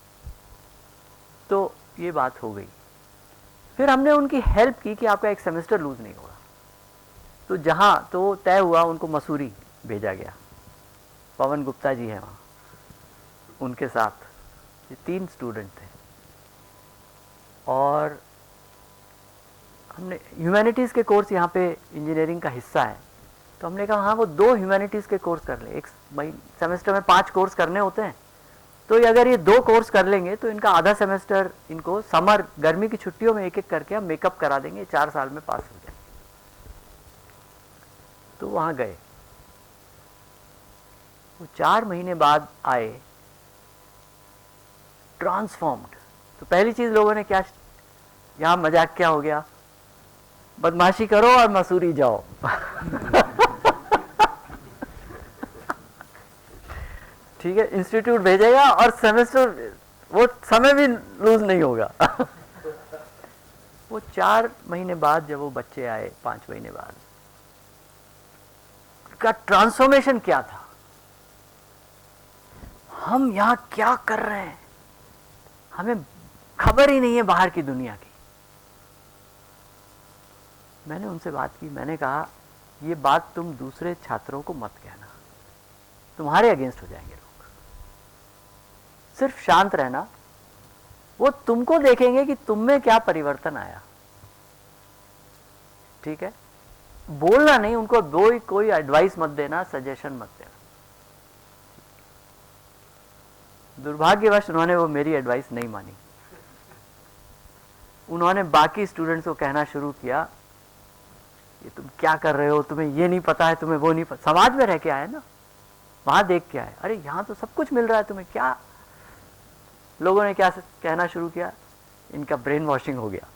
तो ये बात हो गई। फिर हमने उनकी हेल्प की कि आपका एक सेमेस्टर लूज नहीं होगा। तो जहाँ तो तय हुआ उनको मसूरी भेजा गया। पवन गुप्ता जी हैं वहाँ, उनके साथ ये 3 स्टूडेंट थे। और हमने ह्यूमैनिटीज़ के कोर्स यहाँ पे इंजीनियरिंग का हिस्सा है, तो हमने कहा हाँ वो 2 ह्यूमैनिटीज़ के कोर्स कर लें। एक सेमेस्टर में 5 कोर्स करने होते हैं, तो अगर ये 2 कोर्स कर लेंगे तो इनका आधा सेमेस्टर इनको समर गर्मी की छुट्टियों में एक एक करके हम मेकअप करा देंगे, 4 साल में पास हो जाएंगे। तो वहाँ गए, वो 4 महीने बाद आए ट्रांसफॉर्म्ड। तो पहली चीज लोगों ने क्या, यहाँ मजाक क्या हो गया, बदमाशी करो और मसूरी जाओ। ठीक है, इंस्टीट्यूट भेजेगा और सेमेस्टर वो समय भी लूज नहीं होगा। वो 4 महीने बाद जब वो बच्चे आए, 5 महीने बाद, का ट्रांसफॉर्मेशन क्या था, हम यहां क्या कर रहे हैं हमें खबर ही नहीं है बाहर की दुनिया की। मैंने उनसे बात की, मैंने कहा ये बात तुम दूसरे छात्रों को मत कहना, तुम्हारे अगेंस्ट हो जाएंगे लोग। सिर्फ शांत रहना, वो तुमको देखेंगे कि तुम में क्या परिवर्तन आया। ठीक है, बोलना नहीं, उनको कोई एडवाइस मत देना, सजेशन मत देना। दुर्भाग्यवश उन्होंने वो मेरी एडवाइस नहीं मानी। उन्होंने बाकी स्टूडेंट्स को कहना शुरू किया, ये तुम क्या कर रहे हो, तुम्हें ये नहीं पता है, तुम्हें वो नहीं पता। समाज में रह के आए ना, वहां देख के आए, अरे यहां तो सब कुछ मिल रहा है, तुम्हें क्या। लोगों ने क्या कहना शुरू किया, इनका ब्रेन वॉशिंग हो गया।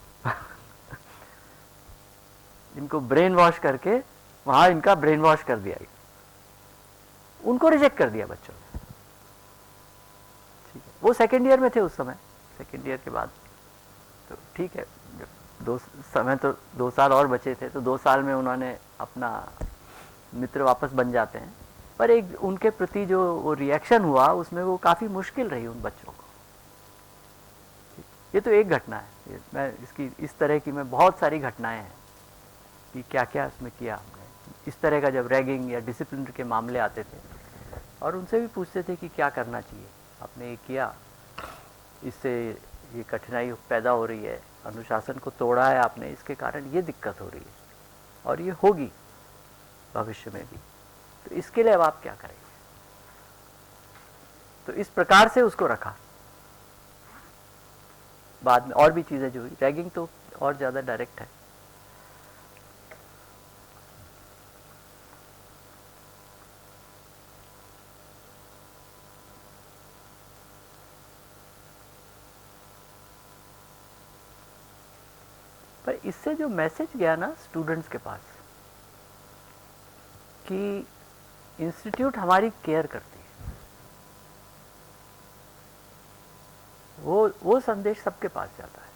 इनको ब्रेन वॉश करके वहां इनका ब्रेन वॉश कर दिया गया, उनको रिजेक्ट कर दिया बच्चों ने। ठीक है, वो सेकेंड ईयर में थे उस समय, सेकेंड ईयर के बाद तो ठीक है, 2 साल और बचे थे, तो 2 साल में उन्होंने अपना मित्र वापस बन जाते हैं। पर एक उनके प्रति जो वो रिएक्शन हुआ, उसमें वो काफ़ी मुश्किल रही उन बच्चों को। ये तो एक घटना है, मैं इसकी इस तरह की मैं बहुत सारी घटनाएं हैं कि क्या क्या इसमें किया हमने। इस तरह का जब रैगिंग या डिसिप्लिन के मामले आते थे और उनसे भी पूछते थे कि क्या करना चाहिए, आपने ये किया, इससे ये कठिनाई पैदा हो रही है, अनुशासन को तोड़ा है आपने, इसके कारण ये दिक्कत हो रही है और ये होगी भविष्य में भी, तो इसके लिए अब आप क्या करेंगे। तो इस प्रकार से उसको रखा। बाद में और भी चीज़ें जो हुई, रैगिंग तो और ज़्यादा डायरेक्ट है। पर इससे जो मैसेज गया ना स्टूडेंट्स के पास कि इंस्टीट्यूट हमारी केयर करती है, वो संदेश सबके पास जाता है।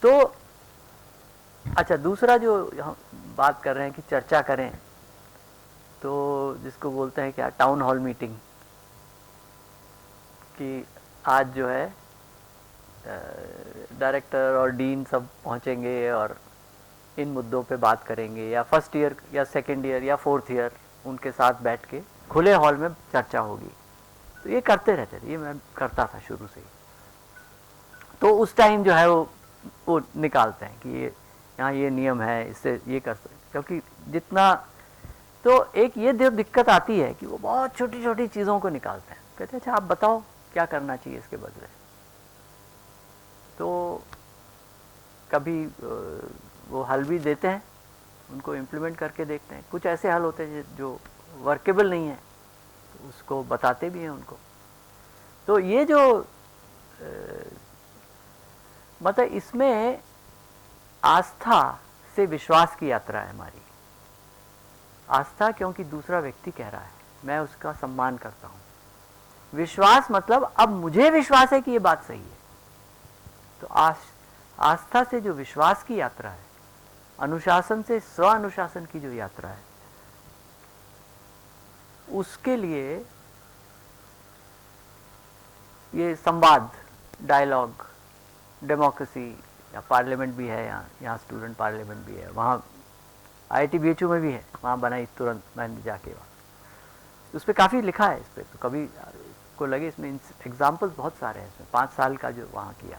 तो अच्छा, दूसरा जो हम बात कर रहे हैं कि चर्चा करें, तो जिसको बोलते हैं क्या, टाउन हॉल मीटिंग, कि आज जो है डायरेक्टर और डीन सब पहुंचेंगे और इन मुद्दों पे बात करेंगे, या फर्स्ट ईयर या सेकेंड ईयर या फोर्थ ईयर उनके साथ बैठ के खुले हॉल में चर्चा होगी। तो ये करते रहते थे, ये मैं करता था शुरू से ही। तो उस टाइम जो है वो निकालते हैं कि ये यहाँ ये नियम है, इससे ये कर सकते, क्योंकि जितना तो एक ये दिक्कत आती है कि वो बहुत छोटी छोटी चीज़ों को निकालते हैं, कहते हैं अच्छा आप बताओ क्या करना चाहिए इसके बदले। तो कभी वो हल भी देते हैं, उनको इम्प्लीमेंट करके देखते हैं। कुछ ऐसे हल होते हैं जो वर्केबल नहीं है, तो उसको बताते भी हैं उनको। तो ये जो मतलब इसमें आस्था से विश्वास की यात्रा है हमारी। आस्था क्योंकि दूसरा व्यक्ति कह रहा है, मैं उसका सम्मान करता हूँ। विश्वास मतलब अब मुझे विश्वास है कि ये बात सही है। तो आस्था से जो विश्वास की यात्रा है, अनुशासन से स्व अनुशासन की जो यात्रा है, उसके लिए ये संवाद, डायलॉग, डेमोक्रेसी, या पार्लियामेंट भी है यहाँ स्टूडेंट पार्लियामेंट भी है, वहाँ IIT-BHU में भी है, वहाँ बनाई तुरंत मैंने जाके वहाँ, उस पर काफ़ी लिखा है इस पर। तो कभी को लगे इसमें एग्जाम्पल्स बहुत सारे हैं इसमें, 5 साल का जो वहाँ किया।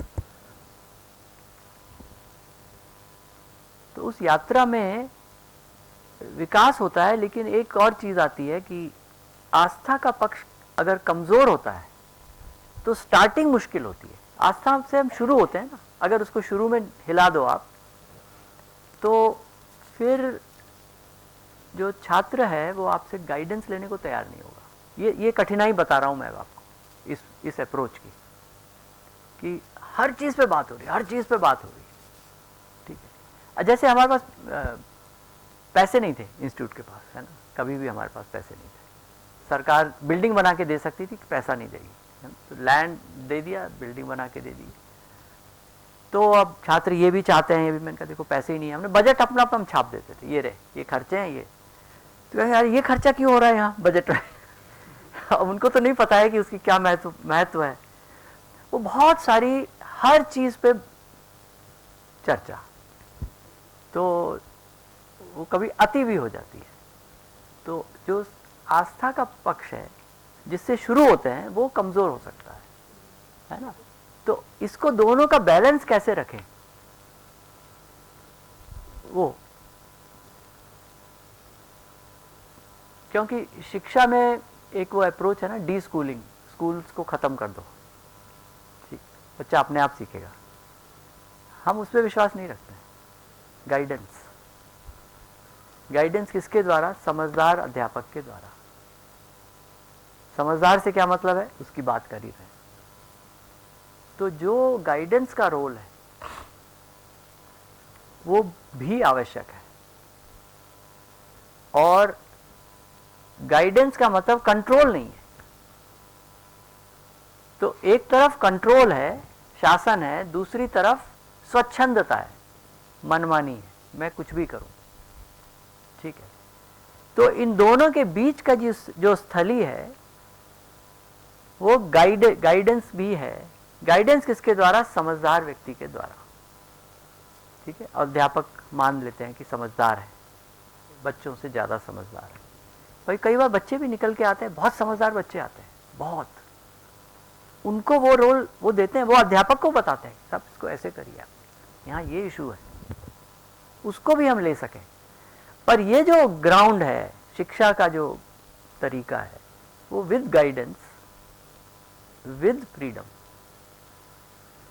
तो उस यात्रा में विकास होता है, लेकिन एक और चीज़ आती है कि आस्था का पक्ष अगर कमज़ोर होता है तो स्टार्टिंग मुश्किल होती है। आस्था से हम शुरू होते हैं ना, अगर उसको शुरू में हिला दो आप, तो फिर जो छात्र है वो आपसे गाइडेंस लेने को तैयार नहीं होगा। ये कठिनाई बता रहा हूँ मैं आपको इस अप्रोच की, कि हर चीज़ पे बात हो रही है, हर चीज़ पे बात हो रही है, ठीक है। जैसे हमारे पास पैसे नहीं थे इंस्टीट्यूट के पास, है ना, कभी भी हमारे पास पैसे नहीं थे। सरकार बिल्डिंग बना के दे सकती थी, पैसा नहीं देगी, तो लैंड दे दिया, बिल्डिंग बना के दे दी। तो अब छात्र ये भी चाहते हैं, ये भी, मैंने कहा देखो पैसे ही नहीं है, हमने बजट अपना हम छाप देते थे, ये रहे, ये खर्चे हैं ये। तो यार ये खर्चा क्यों हो रहा है यहाँ बजट में? अब उनको तो नहीं पता है कि उसकी क्या महत्व है। वो बहुत सारी हर चीज़ पे चर्चा, तो वो कभी अति भी हो जाती है। तो जो आस्था का पक्ष है जिससे शुरू होते हैं वो कमज़ोर हो सकता है ना। तो इसको दोनों का बैलेंस कैसे रखें, वो, क्योंकि शिक्षा में एक वो अप्रोच है ना, डी स्कूलिंग, स्कूल्स को ख़त्म कर दो, ठीक, बच्चा अपने आप सीखेगा। हम उस पर विश्वास नहीं रखते हैं। गाइडेंस किसके द्वारा? समझदार अध्यापक के द्वारा। समझदार से क्या मतलब है, उसकी बात कर ही रहे। तो जो गाइडेंस का रोल है वो भी आवश्यक है। और गाइडेंस का मतलब कंट्रोल नहीं है। तो एक तरफ कंट्रोल है, शासन है, दूसरी तरफ स्वच्छंदता है, मनमानी है, मैं कुछ भी करूं, ठीक है। तो इन दोनों के बीच का जो स्थली है वो गाइडेंस भी है। गाइडेंस किसके द्वारा? समझदार व्यक्ति के द्वारा, ठीक है। अध्यापक मान लेते हैं कि समझदार है, बच्चों से ज़्यादा समझदार है। भाई कई बार बच्चे भी निकल के आते हैं, बहुत समझदार बच्चे आते हैं, बहुत, उनको वो रोल वो देते हैं, वो अध्यापक को बताते हैं सब इसको ऐसे करिए, आप यहाँ ये इशू है, उसको भी हम ले सकें। पर ये जो ग्राउंड है, शिक्षा का जो तरीका है, वो with guidance, with freedom,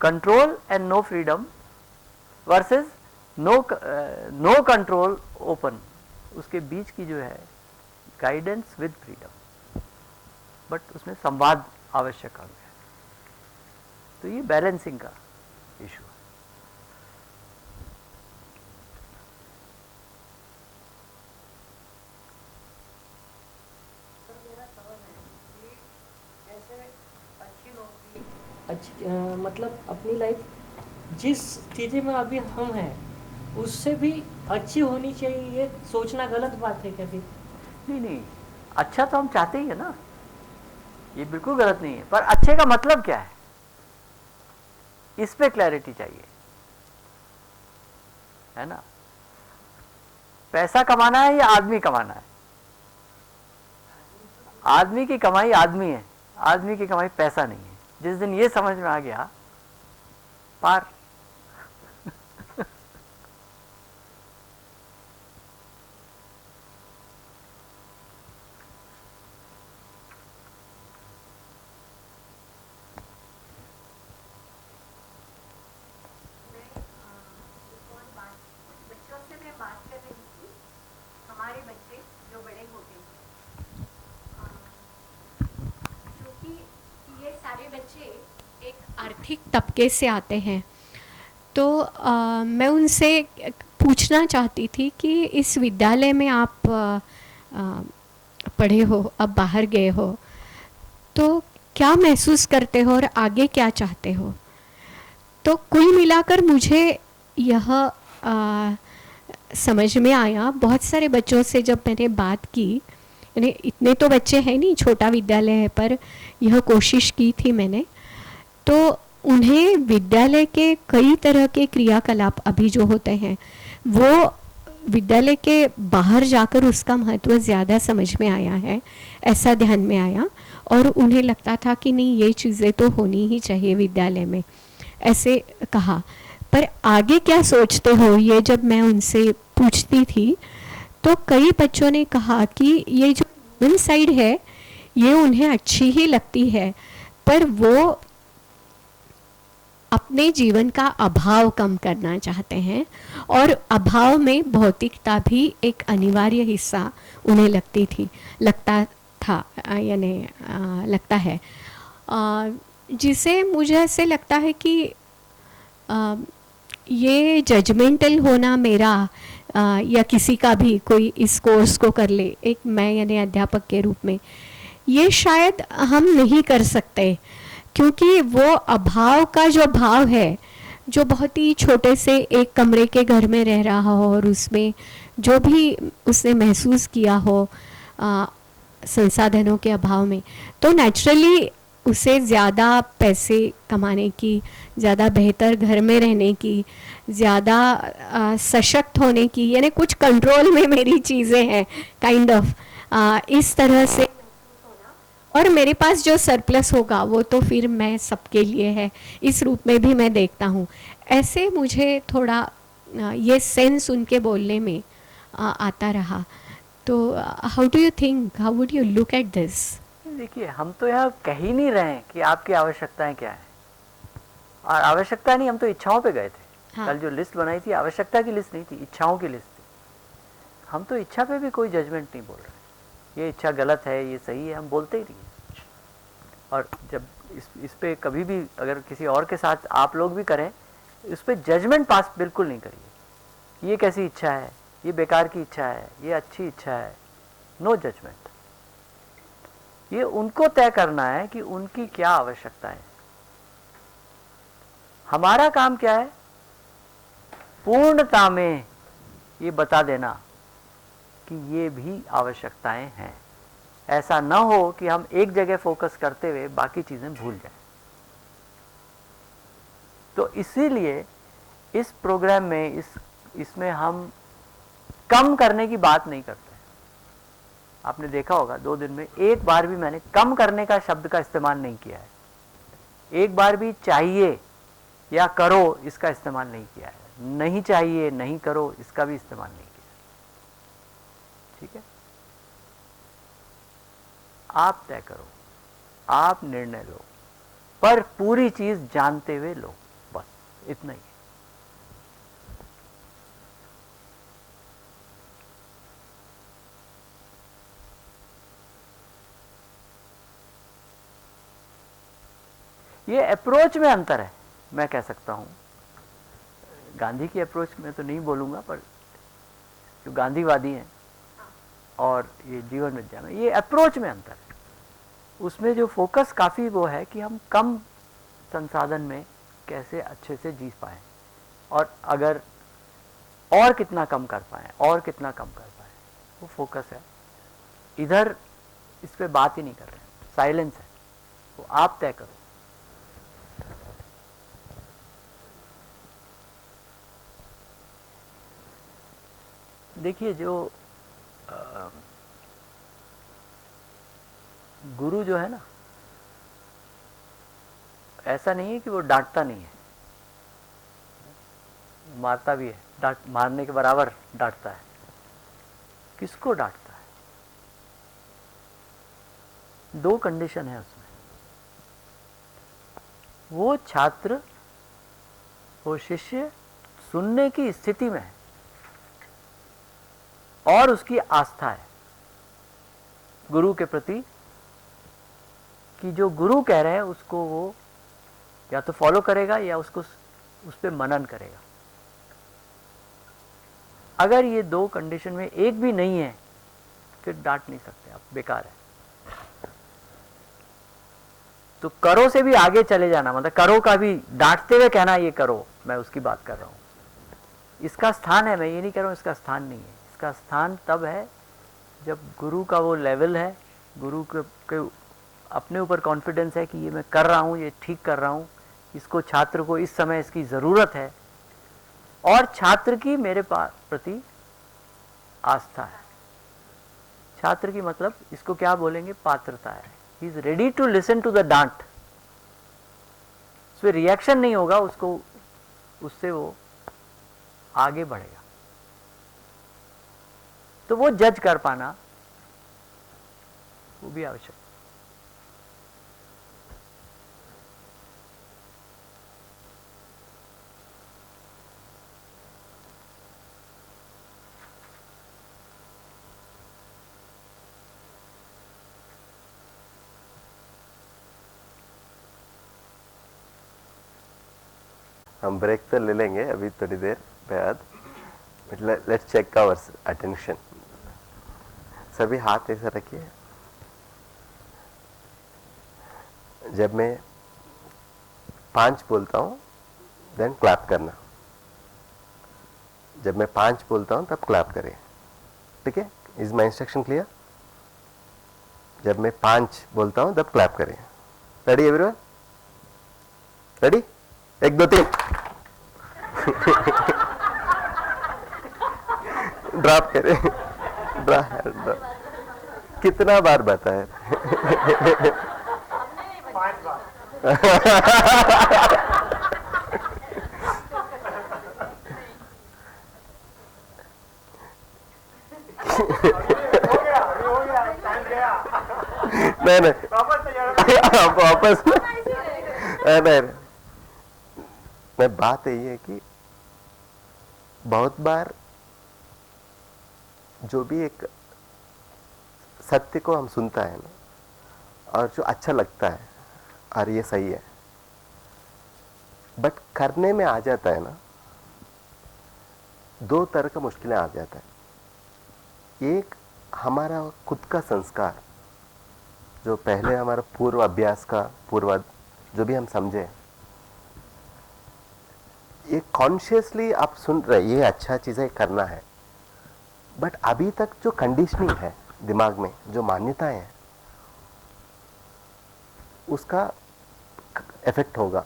control and no freedom versus no control open, उसके बीच की जो है गाइडेंस विद फ्रीडम, बट उसमें संवाद आवश्यक है। तो ये बैलेंसिंग का इशू है। मतलब अपनी लाइफ जिस स्थिति में अभी हम हैं उससे भी अच्छी होनी चाहिए, ये सोचना गलत बात है क्या फिर? नहीं, अच्छा तो हम चाहते ही है ना, ये बिल्कुल गलत नहीं है, पर अच्छे का मतलब क्या है, इस पे क्लैरिटी चाहिए, है ना। पैसा कमाना है या आदमी कमाना है? आदमी की कमाई आदमी है, आदमी की कमाई पैसा नहीं है। जिस दिन ये समझ में आ गया, पार। आर्थिक तबके से आते हैं, तो मैं उनसे पूछना चाहती थी कि इस विद्यालय में आप पढ़े हो, अब बाहर गए हो, तो क्या महसूस करते हो और आगे क्या चाहते हो? तो कुल मिलाकर मुझे यह समझ में आया, बहुत सारे बच्चों से जब मैंने बात की, यानी इतने तो बच्चे हैं नहीं, छोटा विद्यालय है, पर यह कोशिश की थी मैंने। तो उन्हें विद्यालय के कई तरह के क्रियाकलाप अभी जो होते हैं वो विद्यालय के बाहर जाकर उसका महत्व ज़्यादा समझ में आया है, ऐसा ध्यान में आया। और उन्हें लगता था कि नहीं, ये चीज़ें तो होनी ही चाहिए विद्यालय में, ऐसे कहा। पर आगे क्या सोचते हो, ये जब मैं उनसे पूछती थी तो कई बच्चों ने कहा कि ये जो ह्यूमन साइड है ये उन्हें अच्छी ही लगती है, पर वो अपने जीवन का अभाव कम करना चाहते हैं, और अभाव में भौतिकता भी एक अनिवार्य हिस्सा उन्हें लगता था, यानी लगता है, जिसे मुझे ऐसे लगता है कि ये जजमेंटल होना मेरा या किसी का भी, कोई इस कोर्स को कर ले, एक मैं यानी अध्यापक के रूप में, ये शायद हम नहीं कर सकते, क्योंकि वो अभाव का जो भाव है, जो बहुत ही छोटे से एक कमरे के घर में रह रहा हो और उसमें जो भी उसने महसूस किया हो संसाधनों के अभाव में, तो नेचुरली उसे ज़्यादा पैसे कमाने की, ज़्यादा बेहतर घर में रहने की, ज़्यादा सशक्त होने की, यानी कुछ कंट्रोल में मेरी चीज़ें हैं काइंड ऑफ, इस तरह से, और मेरे पास जो सरप्लस होगा वो तो फिर मैं सबके लिए है, इस रूप में भी मैं देखता हूँ। ऐसे मुझे थोड़ा ये सेंस उनके बोलने में आता रहा। तो how do you think, how would you look at this? देखिए, हम तो यहाँ कह ही नहीं रहे हैं कि आपकी आवश्यकताएं क्या है, और आवश्यकता नहीं, हम तो इच्छाओं पे गए थे। हाँ। कल जो लिस्ट बनाई थी आवश्यकता की लिस्ट नहीं थी, इच्छाओं की लिस्ट थी। हम तो इच्छा पे भी कोई जजमेंट नहीं बोल रहे, ये इच्छा गलत है, ये सही है, हम बोलते ही नहीं। और जब इस पे कभी भी अगर किसी और के साथ आप लोग भी करें, इस पे जजमेंट पास बिल्कुल नहीं करिए, ये कैसी इच्छा है, ये बेकार की इच्छा है, ये अच्छी इच्छा है, नो जजमेंट। ये उनको तय करना है कि उनकी क्या आवश्यकता है। हमारा काम क्या है, पूर्णता में ये बता देना कि ये भी आवश्यकताएं हैं। ऐसा न हो कि हम एक जगह फोकस करते हुए बाकी चीजें भूल जाएं। तो इसीलिए इस प्रोग्राम में इसमें हम कम करने की बात नहीं करते। आपने देखा होगा 2 दिन में एक बार भी मैंने कम करने का शब्द का इस्तेमाल नहीं किया है, एक बार भी चाहिए या करो इसका इस्तेमाल नहीं किया है, नहीं चाहिए नहीं करो इसका भी इस्तेमाल नहीं किया। ठीक है, आप तय करो, आप निर्णय लो, पर पूरी चीज जानते हुए लो, बस इतना ही। ये अप्रोच में अंतर है, मैं कह सकता हूं। गांधी की अप्रोच में तो नहीं बोलूंगा, पर जो गांधीवादी हैं और ये जीवन विद्या में, ये अप्रोच में अंतर है। उसमें जो फोकस काफ़ी वो है कि हम कम संसाधन में कैसे अच्छे से जी पाएं, और अगर और कितना कम कर पाएं, और कितना कम कर पाएं, वो फोकस है। इधर इस पे बात ही नहीं कर रहे, साइलेंस है, वो आप तय करो। देखिए, जो गुरु जो है ना, ऐसा नहीं है कि वो डांटता नहीं है, मारता भी है, मारने के बराबर डांटता है। किसको डांटता है? 2 कंडीशन है उसमें। वो छात्र, वो शिष्य सुनने की स्थिति में है और उसकी आस्था है गुरु के प्रति, कि जो गुरु कह रहे हैं उसको वो या तो फॉलो करेगा या उसको उस पर मनन करेगा। अगर ये 2 कंडीशन में एक भी नहीं है, फिर डांट नहीं सकते आप, बेकार है। तो करो से भी आगे चले जाना, मतलब करो का भी डांटते हुए कहना ये करो, मैं उसकी बात कर रहा हूं। इसका स्थान है, मैं ये नहीं कह रहा हूं इसका स्थान नहीं है। इसका स्थान तब है जब गुरु का वो लेवल है, गुरु के अपने ऊपर कॉन्फिडेंस है कि ये मैं कर रहा हूँ, ये ठीक कर रहा हूँ, इसको छात्र को इस समय इसकी ज़रूरत है, और छात्र की मेरे प्रति आस्था है। छात्र की मतलब इसको क्या बोलेंगे, पात्रता है। He is ready to listen to the डांट, उसमें रिएक्शन नहीं होगा, उसको उससे वो आगे बढ़ेगा। तो वो जज कर पाना वो भी आवश्यक। हम ब्रेक तो ले लेंगे अभी थोड़ी देर बाद, लेट्स चेक आवर अटेंशन। सभी हाथ ऐसा रखिए। जब मैं 5 बोलता हूं देन क्लैप करना। जब मैं 5 बोलता हूं तब क्लैप करें, ठीक है? Is my instruction clear? जब मैं 5 बोलता हूं तब क्लैप करें। Ready everyone? रेडी? 1 2 3 ड्रॉप करें। ड्रॉप कितना बार बताया? 5 बार। हो गया, टाइम गया। नहीं वापस नहीं, बात यही है कि बहुत बार जो भी एक सत्य को हम सुनता है ना, और जो अच्छा लगता है और ये सही है, बट करने में आ जाता है ना, 2 तरह का मुश्किलें आ जाता है। एक हमारा खुद का संस्कार, जो पहले हमारा पूर्व अभ्यास का पूर्व जो भी हम समझे, ये कॉन्शियसली आप सुन रहे, ये अच्छा चीज़ है, करना है, बट अभी तक जो कंडीशनिंग है दिमाग में, जो मान्यताएं हैं, उसका इफेक्ट होगा।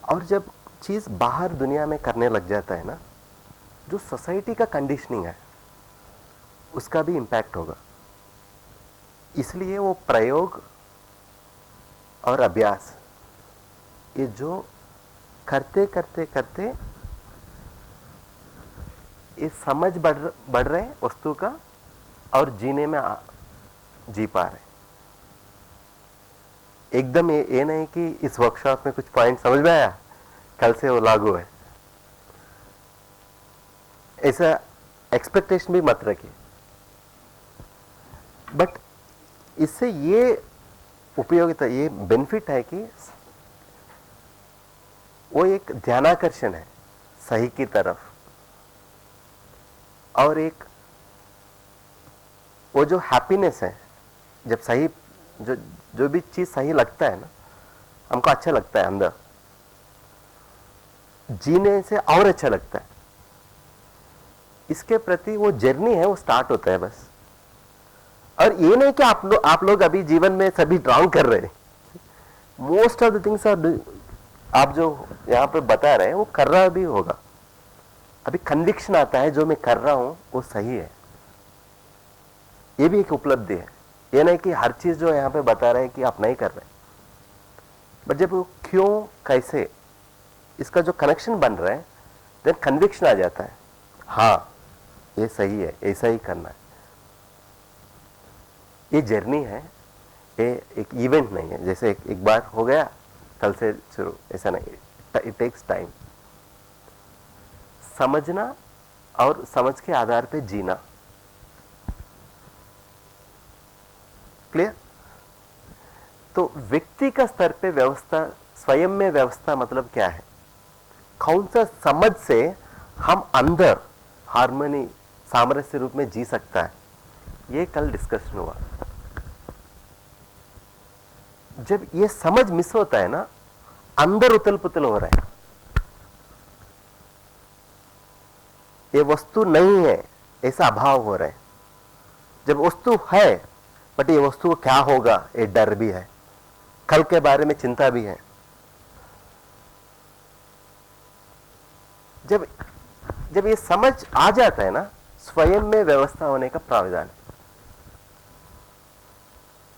और जब चीज़ बाहर दुनिया में करने लग जाता है ना, जो सोसाइटी का कंडीशनिंग है उसका भी इम्पैक्ट होगा। इसलिए वो प्रयोग और अभ्यास, ये जो करते करते करते ये समझ बढ़ रहे वस्तु का, और जीने में जी पा रहे। एकदम ये नहीं कि इस वर्कशॉप में कुछ पॉइंट समझ में आया, कल से वो लागू है, ऐसा एक्सपेक्टेशन भी मत रखिए। बट इससे ये उपयोगिता, ये बेनिफिट है कि वो एक ध्यानाकर्षण है सही की तरफ, और एक वो जो हैप्पीनेस है, जब सही जो भी चीज सही लगता है ना, हमको अच्छा लगता है, अंदर जीने से और अच्छा लगता है। इसके प्रति वो जर्नी है, वो स्टार्ट होता है बस। और ये नहीं कि आप लोग अभी जीवन में सभी ड्राउन कर रहे हैं। Most of the things are, आप जो यहाँ पे बता रहे हैं वो कर रहा भी होगा। अभी कन्विक्शन आता है जो मैं कर रहा हूं वो सही है, ये भी एक उपलब्धि है। ये नहीं कि हर चीज जो यहाँ पे बता रहे हैं कि आप नहीं कर रहे, बट जब वो क्यों कैसे इसका जो कनेक्शन बन रहा है, देन कन्विक्शन आ जाता है, हाँ ये सही है, ऐसा ही करना है। ये जर्नी है, ये एक इवेंट नहीं है, जैसे एक बार हो गया कल से शुरू, ऐसा नहीं। It takes time. समझना और समझ के आधार पे जीना। क्लियर? तो व्यक्ति का स्तर पे व्यवस्था, स्वयं में व्यवस्था मतलब क्या है, कौन सा समझ से हम अंदर हार्मनी, सामरस्य रूप में जी सकता है, ये कल डिस्कशन हुआ। जब ये समझ मिस होता है ना, अंदर उथल पुथल हो रहा है, ये वस्तु नहीं है, ऐसा अभाव हो रहा है। जब वस्तु है बट ये वस्तु क्या होगा ये डर भी है, कल के बारे में चिंता भी है। जब ये समझ आ जाता है ना, स्वयं में व्यवस्था होने का प्रावधान है।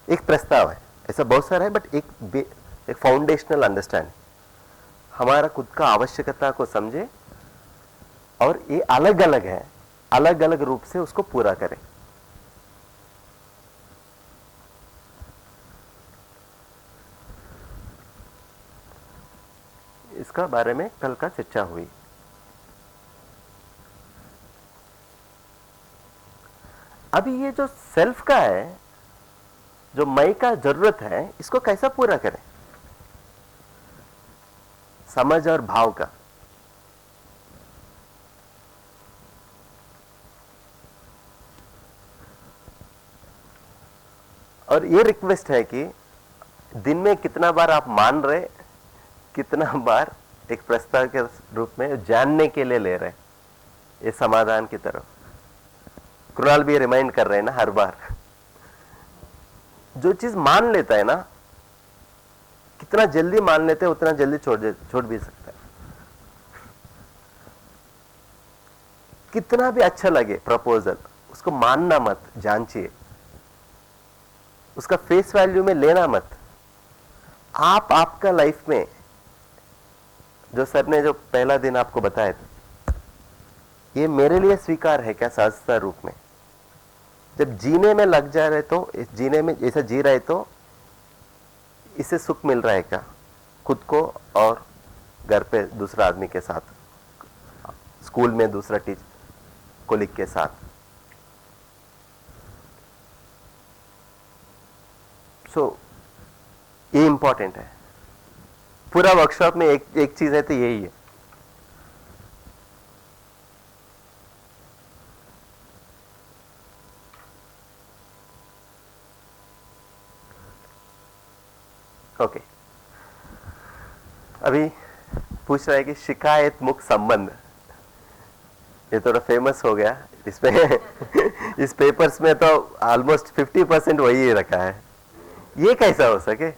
एक प्रस्ताव है, ऐसा बहुत सारा है, बट एक फाउंडेशनल अंडरस्टैंडिंग, हमारा खुद का आवश्यकता को समझे और ये अलग अलग है, अलग अलग रूप से उसको पूरा करें। इसका बारे में कल का चर्चा हुई। अभी ये जो सेल्फ का है, जो मैं का जरूरत है, इसको कैसा पूरा करें? समझ और भाव का। और ये रिक्वेस्ट है कि दिन में कितना बार आप मान रहे, कितना बार एक प्रस्ताव के रूप में जानने के लिए ले रहे, ये समाधान की तरफ। कृणाल भी रिमाइंड कर रहे हैं ना हर बार। जो चीज मान लेता है ना, कितना जल्दी मान लेते हैं उतना जल्दी छोड़ भी सकता है। कितना भी अच्छा लगे प्रपोजल, उसको मानना मत, जांचिए, उसका फेस वैल्यू में लेना मत। आपका लाइफ में जो सर ने जो पहला दिन आपको बताया था, ये मेरे लिए स्वीकार है क्या सहजता रूप में? जब जीने में लग जा रहे तो, जीने में ऐसा जी रहे तो इससे सुख मिल रहा है क्या? खुद को और घर पे दूसरा आदमी के साथ, स्कूल में दूसरा टीचर कोलिग के साथ। सो ये इंपॉर्टेंट है। पूरा वर्कशॉप में एक चीज है तो यही है। ओके, अभी पूछ रहा है कि शिकायत मुक्त संबंध, ये थोड़ा फेमस हो गया इसमें इस पेपर्स में तो ऑलमोस्ट 50% वही रखा है। ये कैसा हो सके?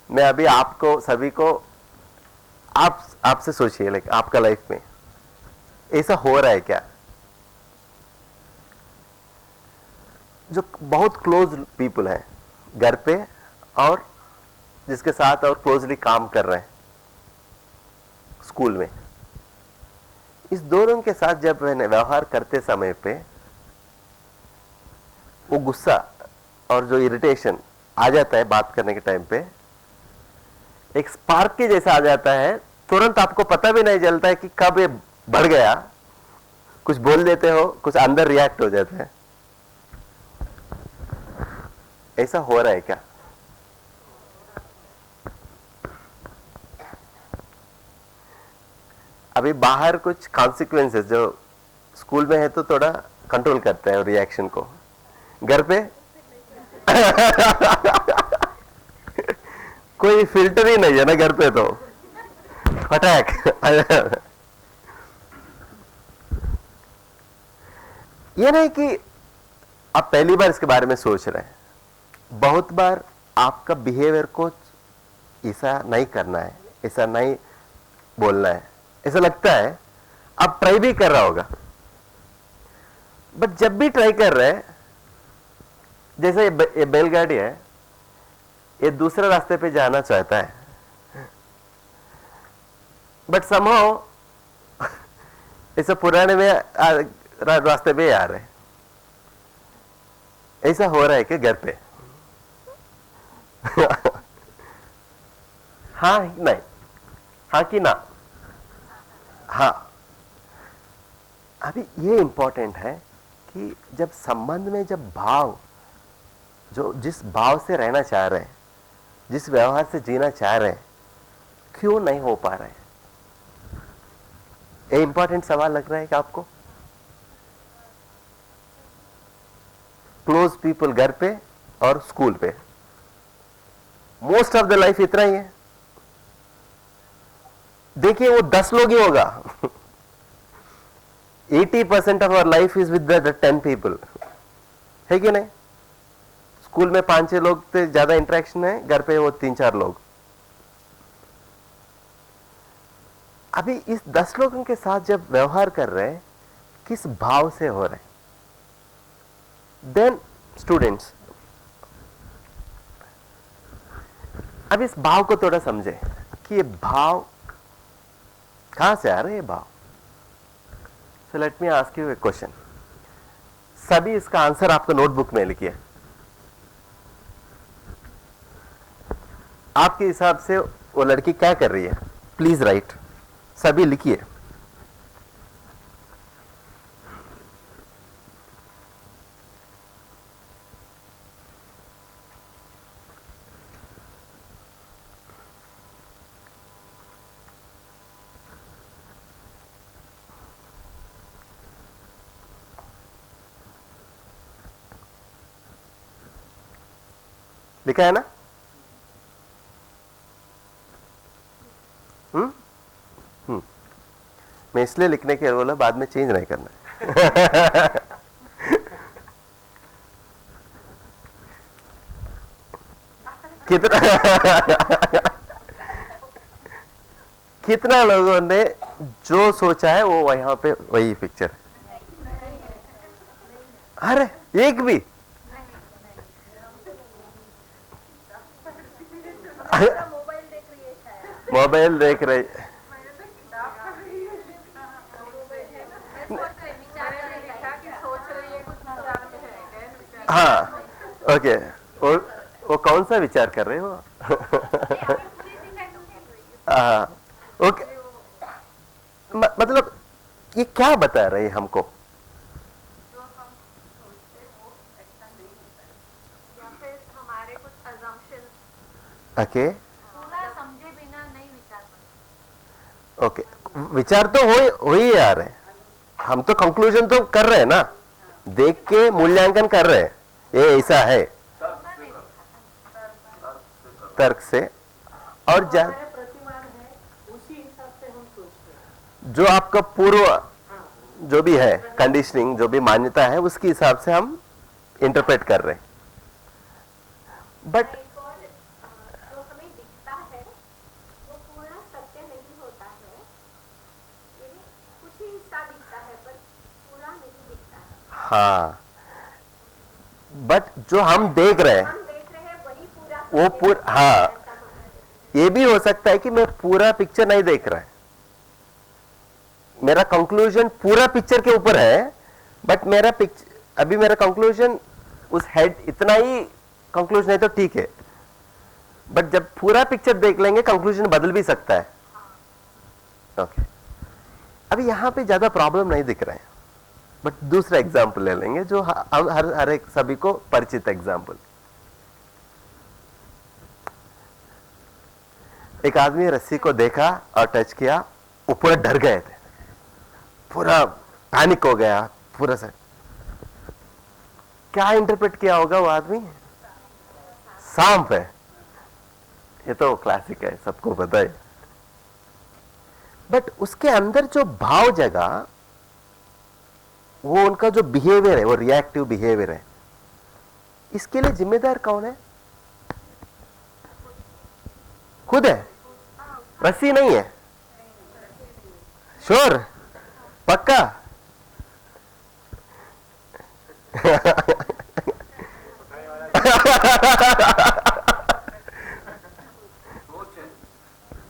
मैं अभी आपको सभी को आपसे सोचिए, लाइक आपका लाइफ में ऐसा हो रहा है क्या? जो बहुत क्लोज पीपल हैं घर पे और जिसके साथ और क्लोजली काम कर रहे हैं स्कूल में, इस दोनों के साथ जब व्यवहार करते समय पे वो गुस्सा और जो इरिटेशन आ जाता है बात करने के टाइम पे, एक स्पार्क के जैसा आ जाता है, तुरंत आपको पता भी नहीं चलता है कि कब ये बढ़ गया। कुछ बोल देते हो, कुछ अंदर रिएक्ट हो जाता है। ऐसा हो रहा है क्या? अभी बाहर कुछ कॉन्सिक्वेंसेस जो स्कूल में है तो थोड़ा कंट्रोल करता है रिएक्शन को, घर पे कोई फिल्टर ही नहीं है ना घर पे, तो अटैक। ये नहीं कि आप पहली बार इसके बारे में सोच रहे हैं, बहुत बार आपका बिहेवियर को ऐसा नहीं करना है, ऐसा नहीं बोलना है, ऐसा लगता है। आप ट्राई भी कर रहा होगा, बट जब भी ट्राई कर रहे हैं, जैसे ये बैलगाड़ी है, ये दूसरे रास्ते पे जाना चाहता है, बट समहाउ ऐसा पुराने में रास्ते पे आ रहे हैं। ऐसा हो रहा है कि घर पे हाँ नहीं, हाँ कि ना? हाँ। अभी ये इंपॉर्टेंट है कि जब संबंध में जब भाव, जो जिस भाव से रहना चाह रहे हैं, जिस व्यवहार से जीना चाह रहे हैं, क्यों नहीं हो पा रहे हैं? ये इंपॉर्टेंट सवाल लग रहा है कि आपको? क्लोज पीपल घर पे और स्कूल पे, मोस्ट ऑफ द लाइफ इतना ही है। देखिए वो 10 लोग ही होगा। 80% of our life is with the 10 people, है कि नहीं? स्कूल में 5-6 लोग से ज्यादा इंटरेक्शन है, घर पे वो 3-4 लोग। अभी इस 10 लोगों के साथ जब व्यवहार कर रहे हैं, किस भाव से हो रहे हैं? देन स्टूडेंट्स, अब इस भाव को थोड़ा समझे कि ये भाव कहां से आ रहे हैं, ये भाव। So let me ask U A question. सभी इसका आंसर आपको नोटबुक में लिखिए। आपके हिसाब से वो लड़की क्या कर रही है? प्लीज राइट, सभी लिखिए। लिखा है ना? मैं इसलिए लिखने के बोला, बाद में चेंज नहीं करना है। कितना लोगों ने जो सोचा है वो वहां पे वही पिक्चर है? अरे एक भी? मोबाइल देख रही। हाँ ओके, वो कौन सा विचार कर रहे हो? हाँ ओके, मतलब ये क्या बता रहे हैं हमको? ओके ओके, विचार तो हो ही आ रहे हैं, हम तो कंक्लूजन तो कर रहे हैं ना, देख के मूल्यांकन कर रहे हैं, ये ऐसा है तर्क से। और जो आपका पूर्व जो भी है कंडीशनिंग, जो भी मान्यता है, उसके हिसाब से हम इंटरप्रेट कर रहे हैं। बट हाँ, बट जो हम देख रहे हैं वो पूरा, हाँ ये भी हो सकता है कि मैं पूरा पिक्चर नहीं देख रहा है, मेरा कंक्लूजन पूरा पिक्चर के ऊपर है, बट मेरा पिक्चर अभी मेरा कंक्लूजन उस हेड इतना ही कंक्लूजन है तो ठीक है, बट जब पूरा पिक्चर देख लेंगे कंक्लूजन बदल भी सकता है। ओके, अभी यहां पे ज्यादा प्रॉब्लम नहीं दिख रहे हैं, बट दूसरा एग्जाम्पल ले लेंगे जो हर एक सभी को परिचित एग्जाम्पल। एक आदमी रस्सी को देखा और टच किया, वो पूरा डर गए थे, पूरा पैनिक हो गया पूरा से। क्या इंटरप्रेट किया होगा वो आदमी? सांप है, ये तो क्लासिक है, सबको पता है। बट उसके अंदर जो भाव जगा, वो उनका जो बिहेवियर है, वो रिएक्टिव बिहेवियर है, इसके लिए जिम्मेदार कौन है? खुद है, रस्सी नहीं है। श्योर? पक्का?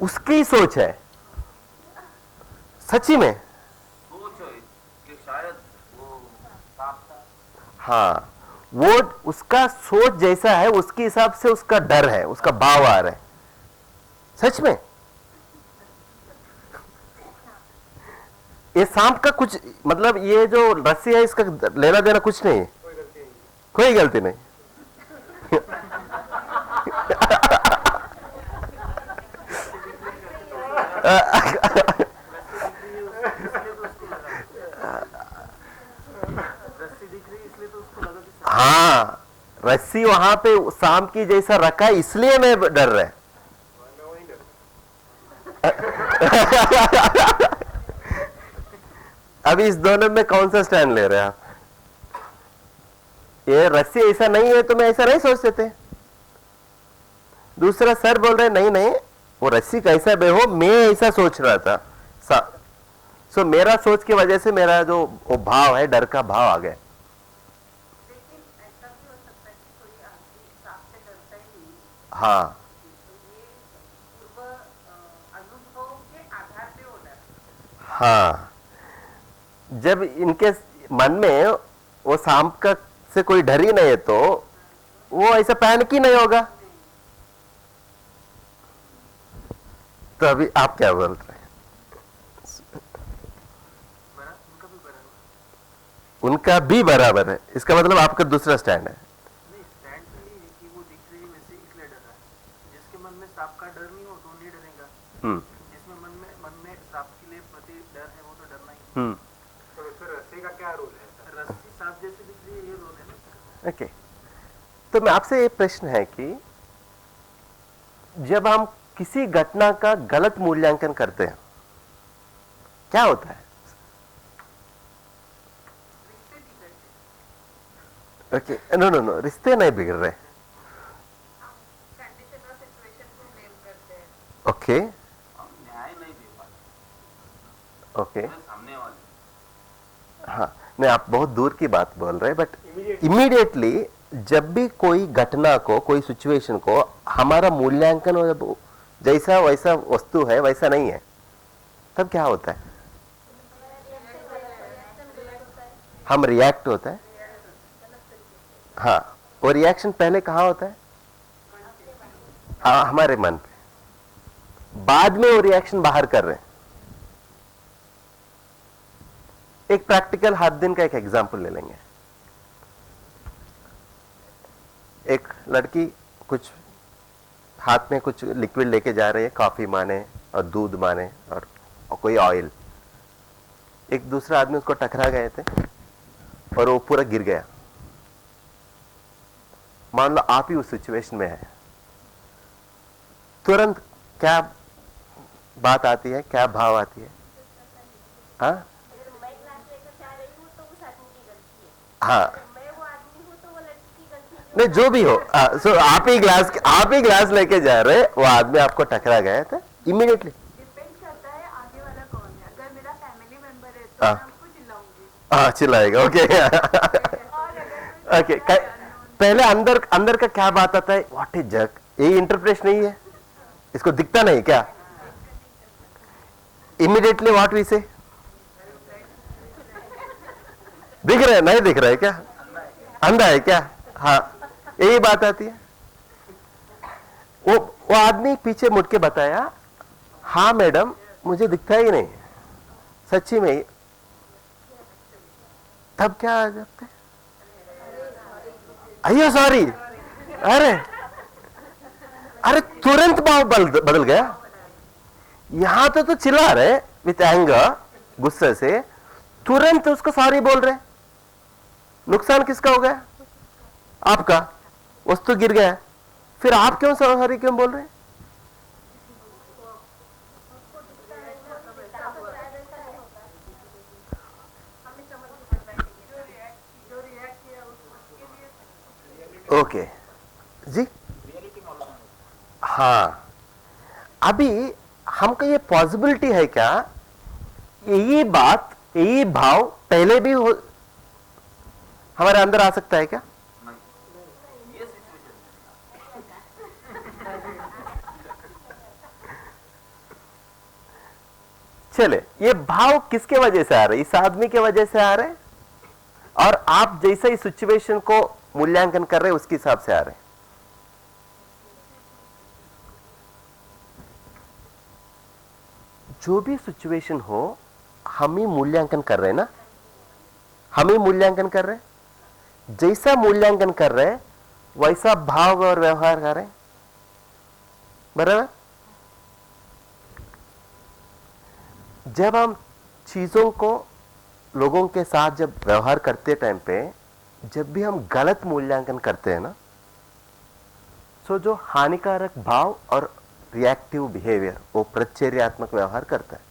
उसकी सोच है, सच्ची में हाँ, वो उसका सोच जैसा है उसके हिसाब से उसका डर है, उसका भाव आ रहा है। सच में ये सांप का कुछ मतलब, ये जो रस्सी है इसका लेना देना कुछ नहीं है, कोई गलती नहीं। हाँ, रस्सी वहां पे सांप की जैसा रखा है, इसलिए मैं डर रहा है। अभी इस दोनों में कौन सा स्टैंड ले रहे हैं आप? ये रस्सी ऐसा नहीं है तो मैं ऐसा नहीं सोचते थे। दूसरा सर बोल रहे नहीं नहीं वो रस्सी कैसा बे हो, मैं ऐसा सोच रहा था। सो मेरा सोच की वजह से मेरा जो वो भाव है, डर का भाव आ गया। हाँ हाँ, जब इनके मन में वो सांप का से कोई डर ही नहीं है तो वो ऐसा पैनिक ही नहीं होगा। तो अभी आप क्या बोल रहे हैं? उनका भी बराबर है, इसका मतलब आपका दूसरा स्टैंड है। हम्म तो फिर रस्सी का क्या रोल है? रस्सी सांप जैसी दिख रही है, ये रोल है ना। ओके, तो मैं आपसे ये प्रश्न है कि जब हम किसी घटना का गलत मूल्यांकन करते हैं क्या होता है? ओके, नो नो नो, रिश्ते नहीं बिगड़ रहे। ओके ओके, हाँ नहीं, आप बहुत दूर की बात बोल रहे हैं, बट इमीडिएटली जब भी कोई घटना को, कोई सिचुएशन को हमारा मूल्यांकन जैसा वैसा वस्तु है वैसा नहीं है, तब क्या होता है? हम रिएक्ट होता है। हाँ, वो रिएक्शन पहले कहाँ होता है? हाँ, हमारे मन पे। बाद में वो रिएक्शन बाहर कर रहे हैं। एक प्रैक्टिकल हाथ दिन का एक एग्जांपल ले लेंगे। एक लड़की कुछ हाथ में कुछ लिक्विड लेके जा रही है, कॉफी माने और दूध माने और कोई ऑयल। एक दूसरा आदमी उसको टकरा गए थे और वो पूरा गिर गया। मान लो आप ही उस सिचुएशन में है, तुरंत क्या बात आती है, क्या भाव आती है? हाँ हाँ, नहीं जो भी हो, सो आप ही ग्लास लेके जा रहे, वो आदमी आपको टकरा गया था, इमीडिएटली हाँ चिल्लाएगा। ओके ओके, पहले अंदर का क्या बात आता है? व्हाट इज जग, ये इंटरप्रेशन नहीं है, इसको दिखता नहीं क्या? इमीडिएटली व्हाट वी से, दिख रहा है नहीं दिख रहा है क्या? अंधा है क्या? हाँ, यही बात आती है। वो आदमी पीछे मुड़ के बताया, हाँ मैडम मुझे दिखता ही नहीं, सच्ची में ही। तब क्या आ जाते? अयो सॉरी, अरे तुरंत भाव बदल गया। यहां तो चिल्ला रहे विथ एंगर, गुस्से से, तुरंत उसको सॉरी बोल रहे। नुकसान किसका हो गया? आपका, वस्तु गिर गया, फिर आप क्यों सॉरी क्यों बोल रहे? ओके जी, हाँ, अभी हमको ये पॉसिबिलिटी है क्या, यही बात, यही भाव पहले भी हमारे अंदर आ सकता है क्या? चले, ये भाव किसके वजह से आ रहे? इस आदमी के वजह से आ रहे, और आप जैसे ही सिचुएशन को मूल्यांकन कर रहे हैं उसके हिसाब से आ रहे हैं। जो भी सिचुएशन हो, हम ही मूल्यांकन कर रहे हैं ना, हम ही मूल्यांकन कर रहे हैं। जैसा मूल्यांकन कर रहे हैं वैसा भाव और व्यवहार कर रहे हैं, बराबर? जब हम चीजों को, लोगों के साथ जब व्यवहार करते टाइम पे, जब भी हम गलत मूल्यांकन करते हैं ना, सो जो हानिकारक भाव और रिएक्टिव बिहेवियर, वो प्रतिचर्यात्मक व्यवहार करता है।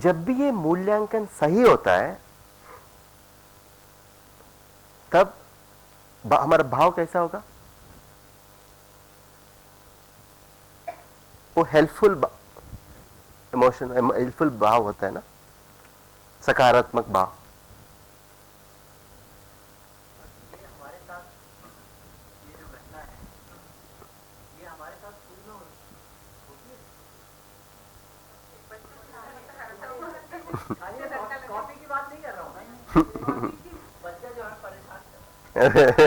जब भी ये मूल्यांकन सही होता है तब हमारा भाव कैसा होगा? वो हेल्पफुल इमोशन, हेल्पफुल भाव होता है ना, सकारात्मक भाव। कॉफी की बात नहीं कर रहा हूँ बच्चा जो है परेशान कर रहा है।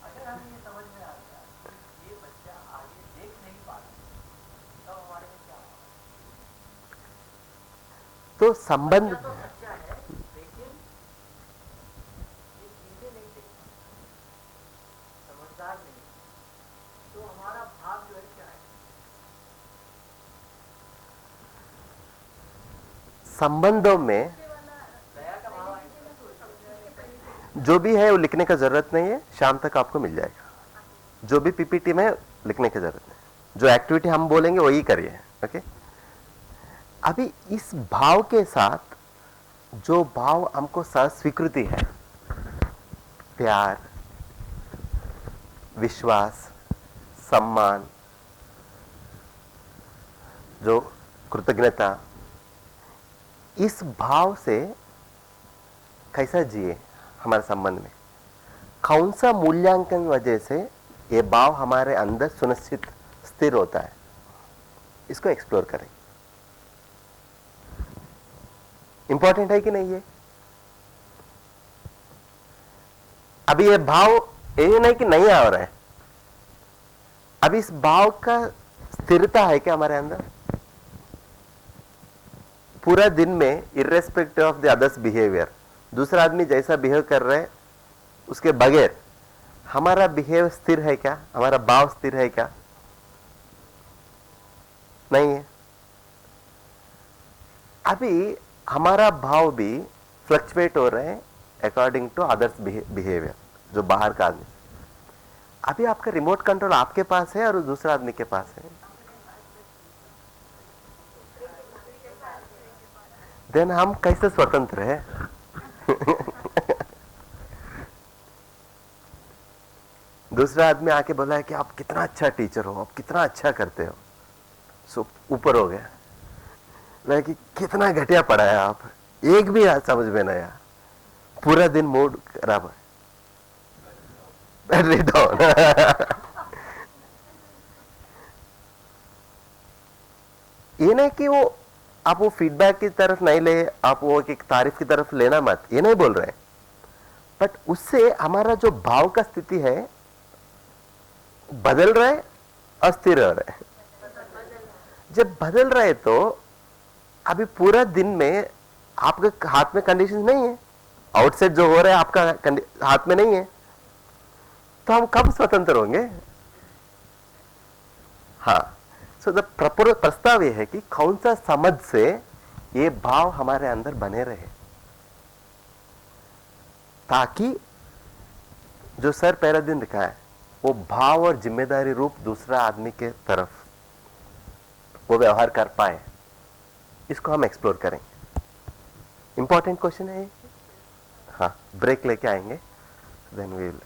अगर हमें ये समझ में आ गया कि ये बच्चा आगे देख नहीं पा रहा, तब हमारे में क्या होगा? तो संबंध बच्चा तो सच्चा है, लेकिन ये चीजें नहीं देखता, समझदार नहीं, तो हमारा भाव जो है क्या है? संबंधों में जो भी है वो लिखने का जरूरत नहीं है, शाम तक आपको मिल जाएगा। जो भी पीपीटी में लिखने की जरूरत नहीं, जो एक्टिविटी हम बोलेंगे वही करिए। ओके, अभी इस भाव के साथ जो भाव हमको स्वीकृति है, प्यार, विश्वास, सम्मान, जो कृतज्ञता, इस भाव से कैसा जिए हमारे संबंध में, कौन सा मूल्यांकन वजह से ये भाव हमारे अंदर सुनिश्चित स्थिर होता है, इसको एक्सप्लोर करें। इंपॉर्टेंट है कि नहीं ये? अभी ये भाव ये नहीं कि नहीं आ रहा है, अभी इस भाव का स्थिरता है क्या हमारे अंदर? पूरा दिन में irrespective of the others behaviour, दूसरा आदमी जैसा बिहेव कर रहा है उसके बगैर हमारा बिहेव स्थिर है क्या? हमारा भाव स्थिर है क्या? नहीं है। अभी हमारा भाव भी फ्लक्चुएट हो रहे हैं अकॉर्डिंग टू अदर्स बिहेवियर, जो बाहर का आदमी। अभी आपका रिमोट कंट्रोल आपके पास है और दूसरा आदमी के पास है, देन हम कैसे स्वतंत्र है? दूसरा आदमी आके बोला है कि आप कितना अच्छा टीचर हो, आप कितना अच्छा करते हो, सो ऊपर हो गया। बोला कि कितना घटिया पढ़ाया आप, एक भी समझ में नहीं आया, पूरा दिन मूड खराब है, बैटरी डाउन। ये नहीं कि वो आप वो फीडबैक की तरफ नहीं ले, आप वो एक तारीफ की तरफ लेना मत, ये नहीं बोल रहे, बट उससे हमारा जो भाव का स्थिति है बदल रहा है, अस्थिर हो रहा है। जब बदल रहा है तो अभी पूरा दिन में आपके हाथ में कंडीशन नहीं है, आउटसाइड जो हो रहा है आपका हाथ में नहीं है, तो हम कब स्वतंत्र होंगे? हाँ, सो द प्रस्ताव यह है कि कौन सा समझ से ये भाव हमारे अंदर बने रहे, ताकि जो सर पहला दिन लिखा है वो भाव और जिम्मेदारी रूप दूसरा आदमी के तरफ वो व्यवहार कर पाए, इसको हम एक्सप्लोर करेंगे। इंपॉर्टेंट क्वेश्चन है ये। हाँ, ब्रेक लेके आएंगे, देन वी विल